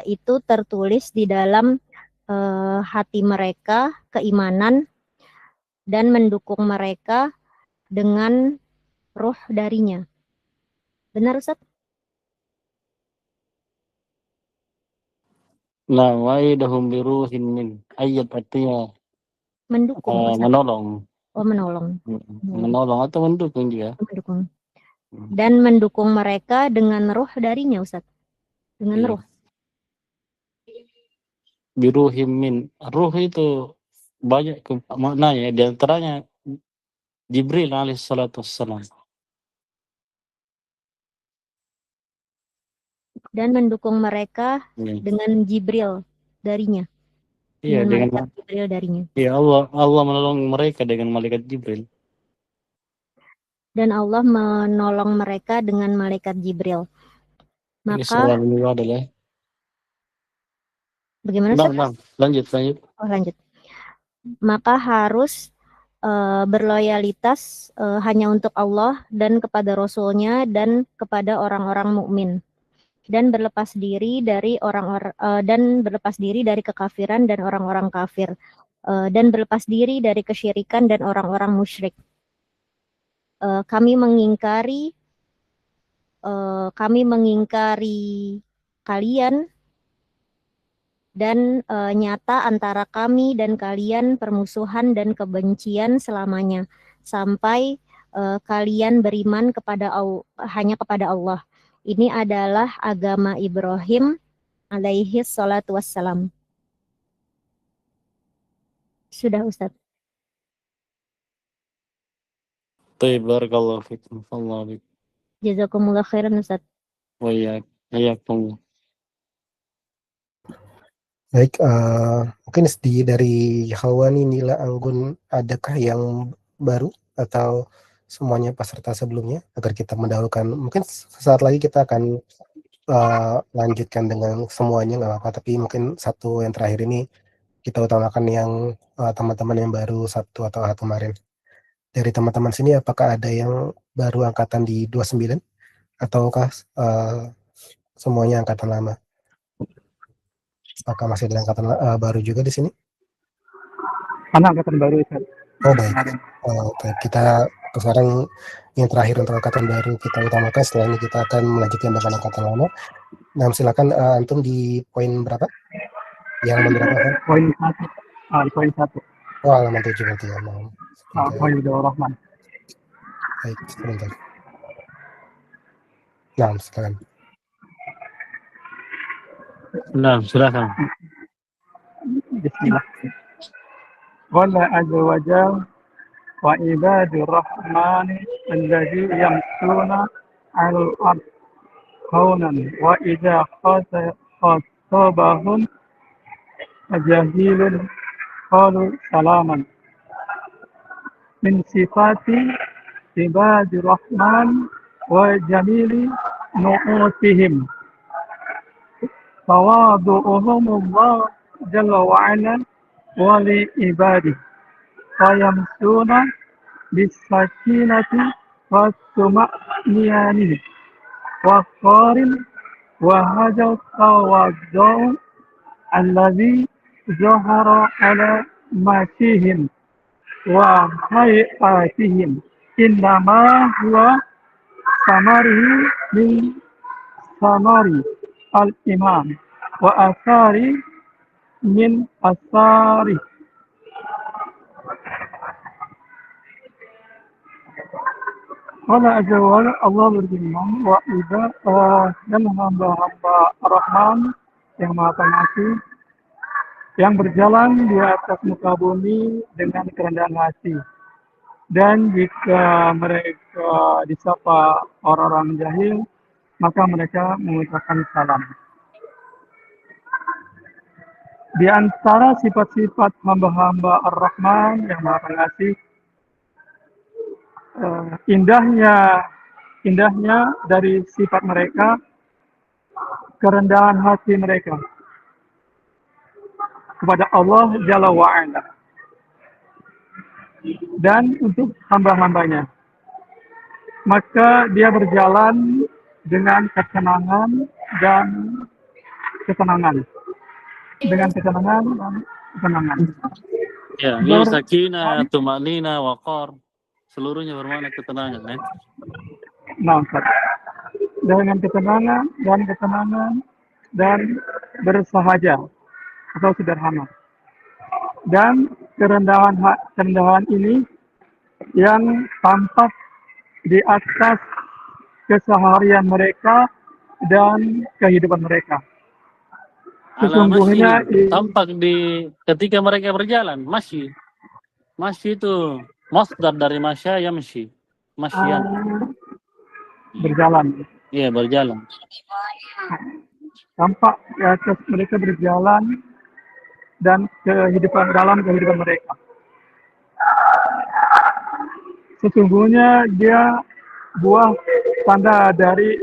Itu tertulis di dalam hati mereka keimanan dan mendukung mereka dengan ruh darinya. Benar, Ustaz? Nah, wa'idahum biruhin min, ayat artinya mendukung, menolong. Oh, menolong. Menolong atau mendukung juga. Mendukung. Dan mendukung mereka dengan ruh darinya, Ustaz. Dengan ruh. Biruhim min, ruh itu banyak maknanya, di antaranya Jibril alaihi salatu wassalam. Dan mendukung mereka dengan Jibril darinya. Iya, dengan malaikat Jibril darinya. Iya, Allah menolong mereka dengan malaikat Jibril. Dan Allah menolong mereka dengan malaikat Jibril. Maka ini adalah bagaimana? Lanjut. Oh, lanjut. Maka harus berloyalitas hanya untuk Allah dan kepada Rasul-Nya dan kepada orang-orang mukmin, dan berlepas diri dari dari kekafiran dan orang-orang kafir, dan berlepas diri dari kesyirikan dan orang-orang musyrik. Kami mengingkari kalian, dan nyata antara kami dan kalian permusuhan dan kebencian selamanya sampai kalian beriman hanya kepada Allah. Ini adalah agama Ibrahim alaihi salatu wassalam. Sudah, Ustaz. Barakallahu fikum. Jazakumullah khairan, Ustaz. Wa iyyakum. Baik, mungkin dari Hawa nih, Nila, Anggun, adakah yang baru atau semuanya peserta sebelumnya, agar kita mendahulukan? Mungkin sesaat lagi kita akan lanjutkan dengan semuanya, nggak apa-apa, tapi mungkin satu yang terakhir ini kita utamakan yang teman-teman yang baru Sabtu atau Ahad kemarin. Dari teman-teman sini, apakah ada yang baru angkatan di 29 ataukah semuanya angkatan lama? Apakah masih ada angkatan baru juga di sini? Mana angkatan baru, Ustaz? Oh, baik. Kita sekarang yang terakhir untuk angkatan baru kita utamakan. Setelah ini kita akan melanjutkan dengan angkatan lama. Nah, silakan antum di poin berapa? Di halaman berapa, Pak? Poin 1. Di poin 1. Oh, halaman 7 berarti ya. Poin Rahman. Baik, sebentar. Nah, silakan. Nah, silakan. Bismillah. Qala azza wa jalla wa ibadur rahmani alladzi yamshuna 'alal ard haunan wa idza khatabahum jahilun qalu salaman. Min sifati ibadur rahman wa jamili nu'utihim tawadu'uhumullah jalla wa ala wa li ibadihi fayamsuna bisakinati wa tuma'niyani wa qarin wa hadha tawaddu alladhi zahara ala masihim wa hayatihim innama huwa samarihi min samari al-iman wa asari min asari. Allah azza wa jalla, Allah berfirman, wa dan hamba-hamba Ar-Rahman yang Maha Pengasih yang berjalan di atas muka bumi dengan kerendahan hati. Dan jika mereka disapa orang-orang jahil, maka mereka mengucapkan salam. Di antara sifat-sifat hamba-hamba Ar-Rahman yang Maha Pengasih, indahnya dari sifat mereka, kerendahan hati mereka kepada Allah Jalla wa'ala dan untuk hamba-hambanya. Maka dia berjalan dengan ketenangan dan ketenangan. Dengan ketenangan dan ketenangan. Ya, ini sakinah, tumanina, waqar. Seluruhnya bermakna ketenangan, ya. Nah, dengan ketenangan dan bersahaja atau sederhana. Dan kerendahan ini yang tampak di atas keseharian mereka dan kehidupan mereka. Sesungguhnya tampak di ketika mereka berjalan, masih itu masdar dari masya yamshi, masyian. Berjalan. Iya, berjalan. Tampak di atas mereka berjalan dan dalam kehidupan mereka. Sesungguhnya dia tanda dari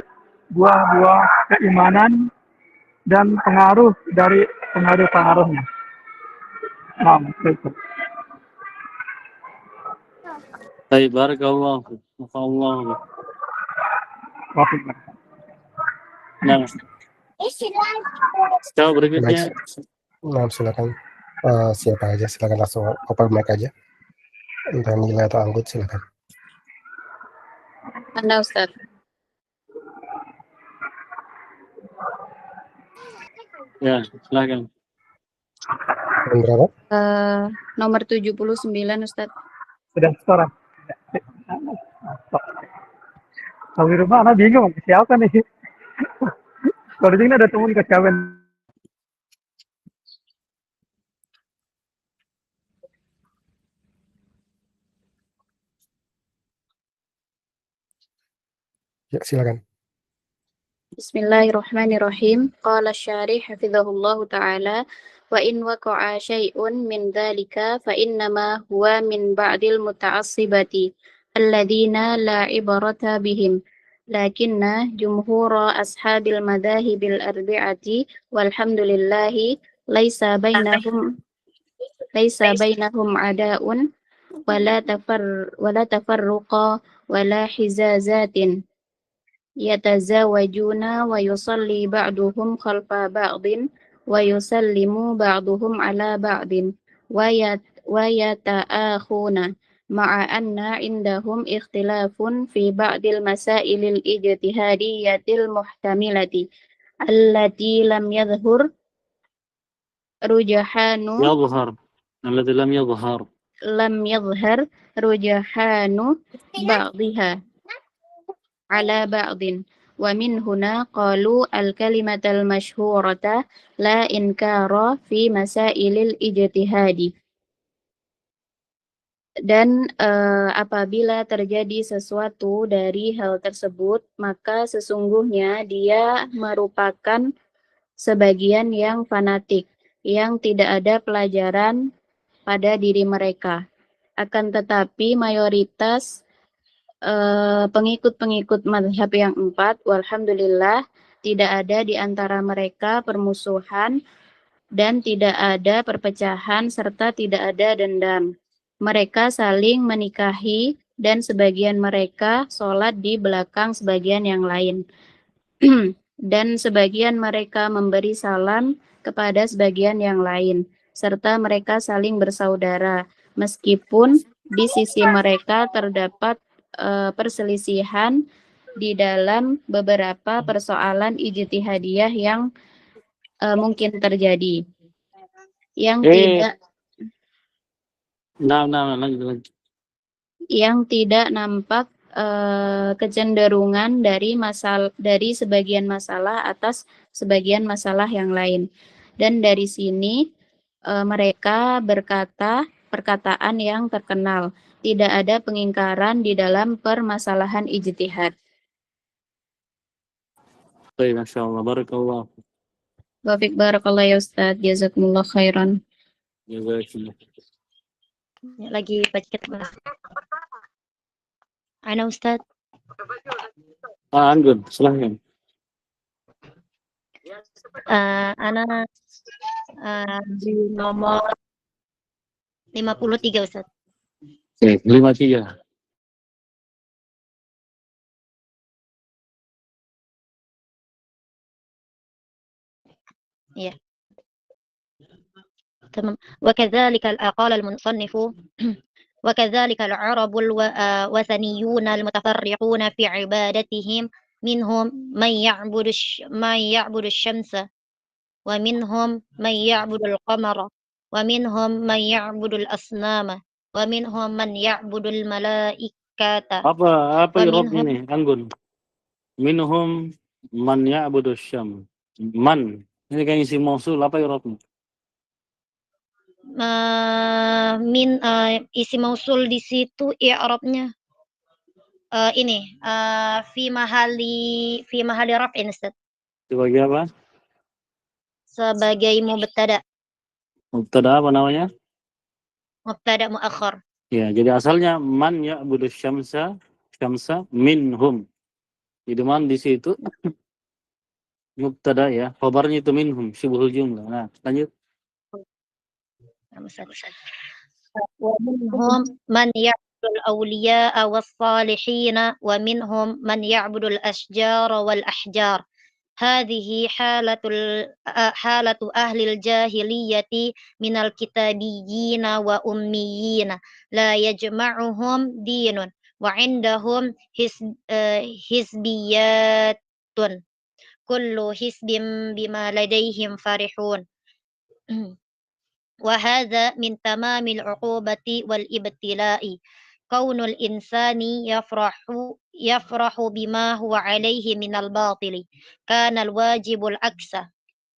buah-buah keimanan dan pengaruh dari pengaruh-pengaruhnya. Nah, itu. Baik, barakallah. Masyaallah. Nah, sekarang berikutnya. Nah, silakan. Siapa aja, silakan langsung open mic aja. Dan Nila atau Anggut, silakan. Anda, Ustaz. Ya, silakan. Berapa? Nomor 79, Ustaz. Sudah setoran. Kalau di rumah anak bingung, siapa nih? Kalau di sini ada teman kekawin. Ya, silakan. Bismillahirrahmanirrahim. Qala syarih hafizahullah ta'ala wa in waqa'a syai'un min dhalika fa innama huwa min ba'dil muta'assibati alladhina la ibarata bihim lakinna jumhura ashabil madhahibil arbi'ati walhamdulillahi laisa bainahum ada'un wala tafarruqa wala hizazatin yatazawajuna wa yusalli ba'duhum khalfa ba'din wa yusallimu ba'duhum ala ba'din wa yata'akhuna ma'a anna indahum ikhtilafun fi ba'dil masailil ijtihadiyatil muhtamilati allati lam yadhhur rujahanu lam yadhhar rujahanu ba'dihha ala ba'din ومن هنا قالوا الكلمة المشهورة لا إنكار في مسائل الاجتهاد. Dan apabila terjadi sesuatu dari hal tersebut, maka sesungguhnya dia merupakan sebagian yang fanatik, yang tidak ada pelajaran pada diri mereka. Akan tetapi mayoritas pengikut-pengikut mazhab yang 4, walhamdulillah, tidak ada di antara mereka permusuhan dan tidak ada perpecahan serta tidak ada dendam. Mereka saling menikahi dan sebagian mereka sholat di belakang sebagian yang lain. Dan sebagian mereka memberi salam kepada sebagian yang lain, serta mereka saling bersaudara, meskipun di sisi mereka terdapat perselisihan di dalam beberapa persoalan ijtihadiyah yang mungkin terjadi. Yang tidak lanjut. Yang tidak nampak kecenderungan dari sebagian masalah atas sebagian masalah yang lain. Dan dari sini mereka berkata perkataan yang terkenal, tidak ada pengingkaran di dalam permasalahan ijtihad. Baik, Masya Allah, barakallah. Wafik barakallah ya Ustaz, jazakumullah khairan. Jazakumullah. Lagi baca kitab. Ana Ustaz. Anggun, silahkan. Ana di nomor 53 Ustaz. Oke, 53. Iya. تمام. وكذلك قال المصنف وكذلك العرب الوثنيون المتفرقون في عبادتهم منهم من يعبد الشمس ومنهم من يعبد القمر ومنهم من يعبد الأصنام ومنهم من يعبد الملائكة. Apa irobnya nih, Anggun? Minhum man ya'budu syam. Man. Ini kayak isi mausul, apa irobnya? Isi mausul di situ i'rabnya ini fi mahali raf'in Ustaz. Sebagai apa? Sebagai mubtada. Mubtada apa namanya? Mubtada muakhar. Ya, jadi asalnya man ya'budu syamsa minhum. Jadi man di situ mubtada ya, khabarnya itu minhum, syibhul jumlah. Nah, lanjut. ومنهم من يعبد الأولياء والصالحين ومنهم من يعبد الأشجار والأحجار. هذه حالة أهل الجاهلية من الكتابيين وأميين لا يجمعهم دين وعندهم حزبيات كل حزب بما لديهم فرحون. وهذا من تمام العقوبة والابتلاء كون الإنسان يفرح بما هو عليه من الباطل كان الواجب العكس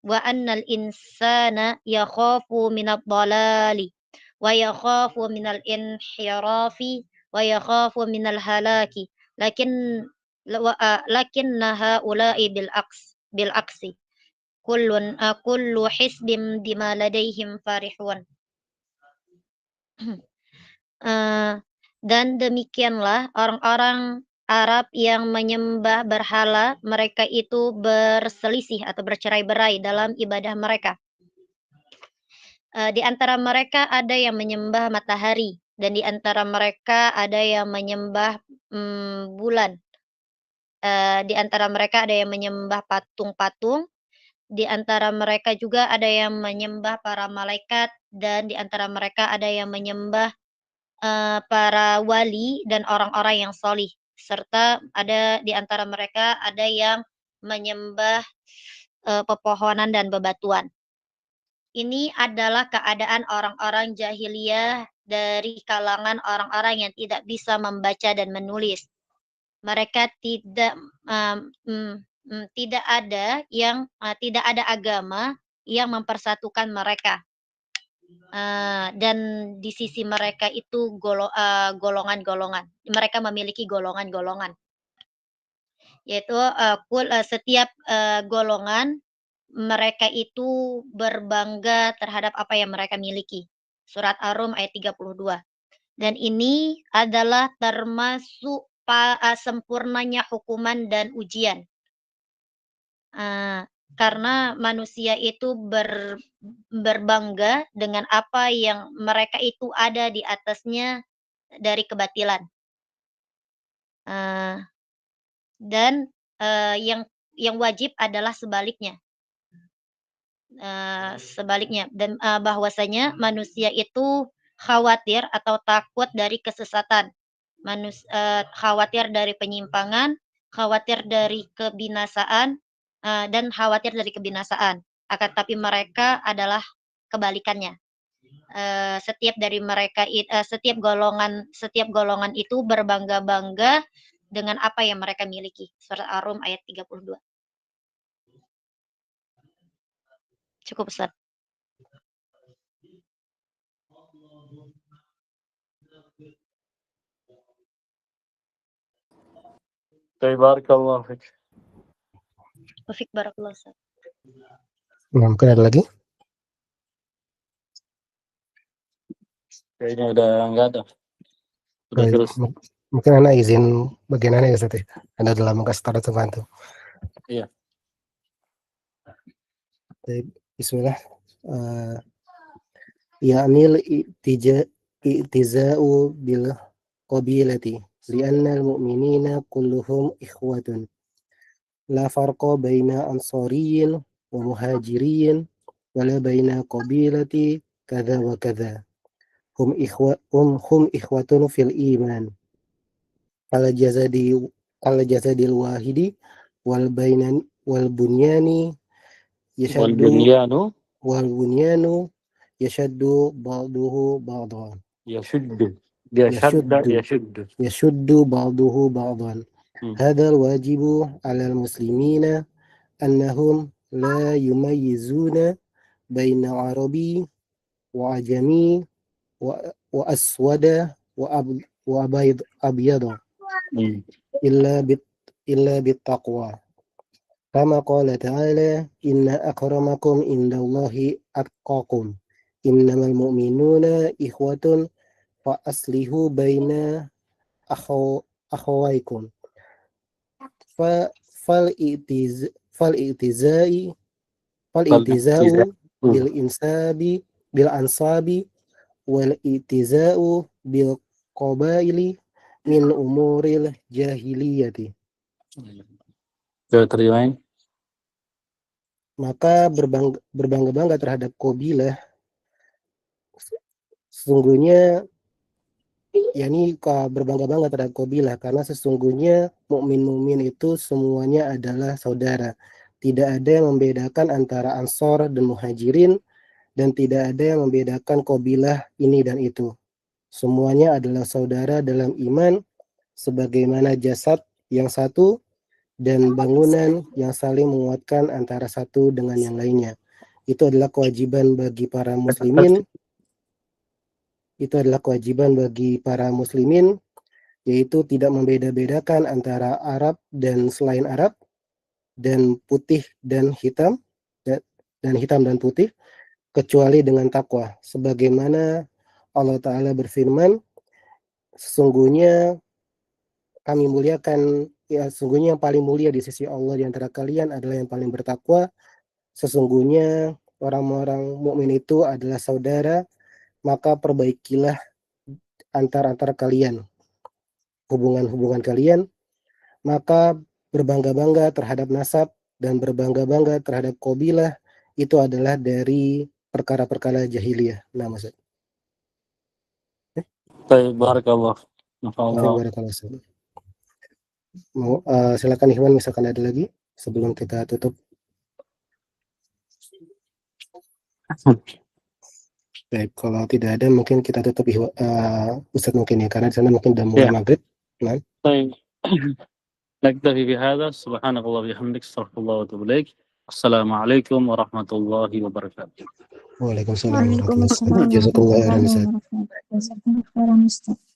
وأن الإنسان يخاف من الضلال ويخاف من الانحراف ويخاف من الهلاك لكن هؤلاء بالعكس كل حزب بما لديهم فرحون. Dan demikianlah orang-orang Arab yang menyembah berhala, mereka itu berselisih atau bercerai-berai dalam ibadah mereka. Di antara mereka ada yang menyembah matahari, dan di antara mereka ada yang menyembah bulan. Di antara mereka ada yang menyembah patung-patung. Di antara mereka juga ada yang menyembah para malaikat, dan di antara mereka ada yang menyembah para wali dan orang-orang yang solih, serta ada di antara mereka ada yang menyembah pepohonan dan bebatuan. Ini adalah keadaan orang-orang jahiliyah dari kalangan orang-orang yang tidak bisa membaca dan menulis. mereka tidak ada agama yang mempersatukan mereka. Dan di sisi mereka itu golongan-golongan. Mereka memiliki golongan-golongan. Yaitu setiap golongan mereka itu berbangga terhadap apa yang mereka miliki. Surat Ar-Rum ayat 32. Dan ini adalah termasuk sempurnanya hukuman dan ujian. Karena manusia itu berbangga dengan apa yang mereka itu ada di atasnya dari kebatilan. Dan yang wajib adalah sebaliknya. Dan bahwasanya manusia itu khawatir atau takut dari kesesatan, khawatir dari penyimpangan, khawatir dari kebinasaan, dan khawatir dari kebinasaan. Akan tapi mereka adalah kebalikannya. Setiap golongan itu berbangga-bangga dengan apa yang mereka miliki. Surat Ar-Rum ayat 32. Cukup, Ustaz. Barakallahu fiik. Wafik barakallahu, Ustaz. Mungkin ada lagi? Kayaknya udah enggak ada. Udah Baik, selesai. mungkin Ana izin bagian Ana ya, Ustaz. Anda dalam kasih tahu bantu. Iya. Bismillah. Ya'nil i'tiza'u bil qabilati li'anna al-mu'minina kulluhum ikhwatun la farqa baina ansariyin wa muhajiriyin wala baina qabilati kadza wa kadza hum ikhwatun fil iman ala jasadil wahidi wal bunyani yashaddu wal bunyanu yashaddu ba'duhu ba'dan. Yashuddu ba'duhu ba'dan. Hadha al-wajibu 'ala al-muslimina annahum la yumayyizuna baina arabi wa ajami wa aswada wa abyada illa bit taqwa. Kama qala ta'ala inna akramakum indallahi atqakum. Innamal mu'minuna ikhwatun fa aslihu baina akhawaikum. Fal i'tiza'u bil ansabi wal i'tiza'u bil qabaili min umuril jahiliyati. Terjemahin. Maka berbangga-bangga terhadap qabilah sesungguhnya berbangga-bangga terhadap qabilah karena sesungguhnya mukmin itu semuanya adalah saudara. Tidak ada yang membedakan antara Ansor dan Muhajirin dan tidak ada yang membedakan qabilah ini dan itu. Semuanya adalah saudara dalam iman sebagaimana jasad yang satu dan bangunan yang saling menguatkan antara satu dengan yang lainnya. Itu adalah kewajiban bagi para muslimin. Yaitu tidak membeda-bedakan antara Arab dan selain Arab, dan putih dan hitam, dan hitam dan putih, kecuali dengan takwa. Sebagaimana Allah Ta'ala berfirman, sesungguhnya kami muliakan, sesungguhnya yang paling mulia di sisi Allah di antara kalian adalah yang paling bertakwa. Sesungguhnya orang-orang mukmin itu adalah saudara, maka perbaikilah antara kalian hubungan kalian, maka berbangga-bangga terhadap nasab dan berbangga-bangga terhadap qabilah itu adalah dari perkara-perkara jahiliyah. Nah, maksud. Barakallah. Silakan Ikhwan, misalkan ada lagi sebelum kita tutup. Baik, kalau tidak ada mungkin kita tutup Ustaz mungkin ya, karena di sana mungkin udah mulai maghrib. Nah. نكتفي بهذا. سبحانك اللهم وبحمدك استغفر الله واتوب اليك. السلام عليكم ورحمة الله وبركاته. Waalaikumsalam warahmatullahi Waalaikumsalam wabarakatuh. Jazakallahu khairan Ustaz. warahmatullahi wabarakatuh. Jazakumullah khairan Ustaz.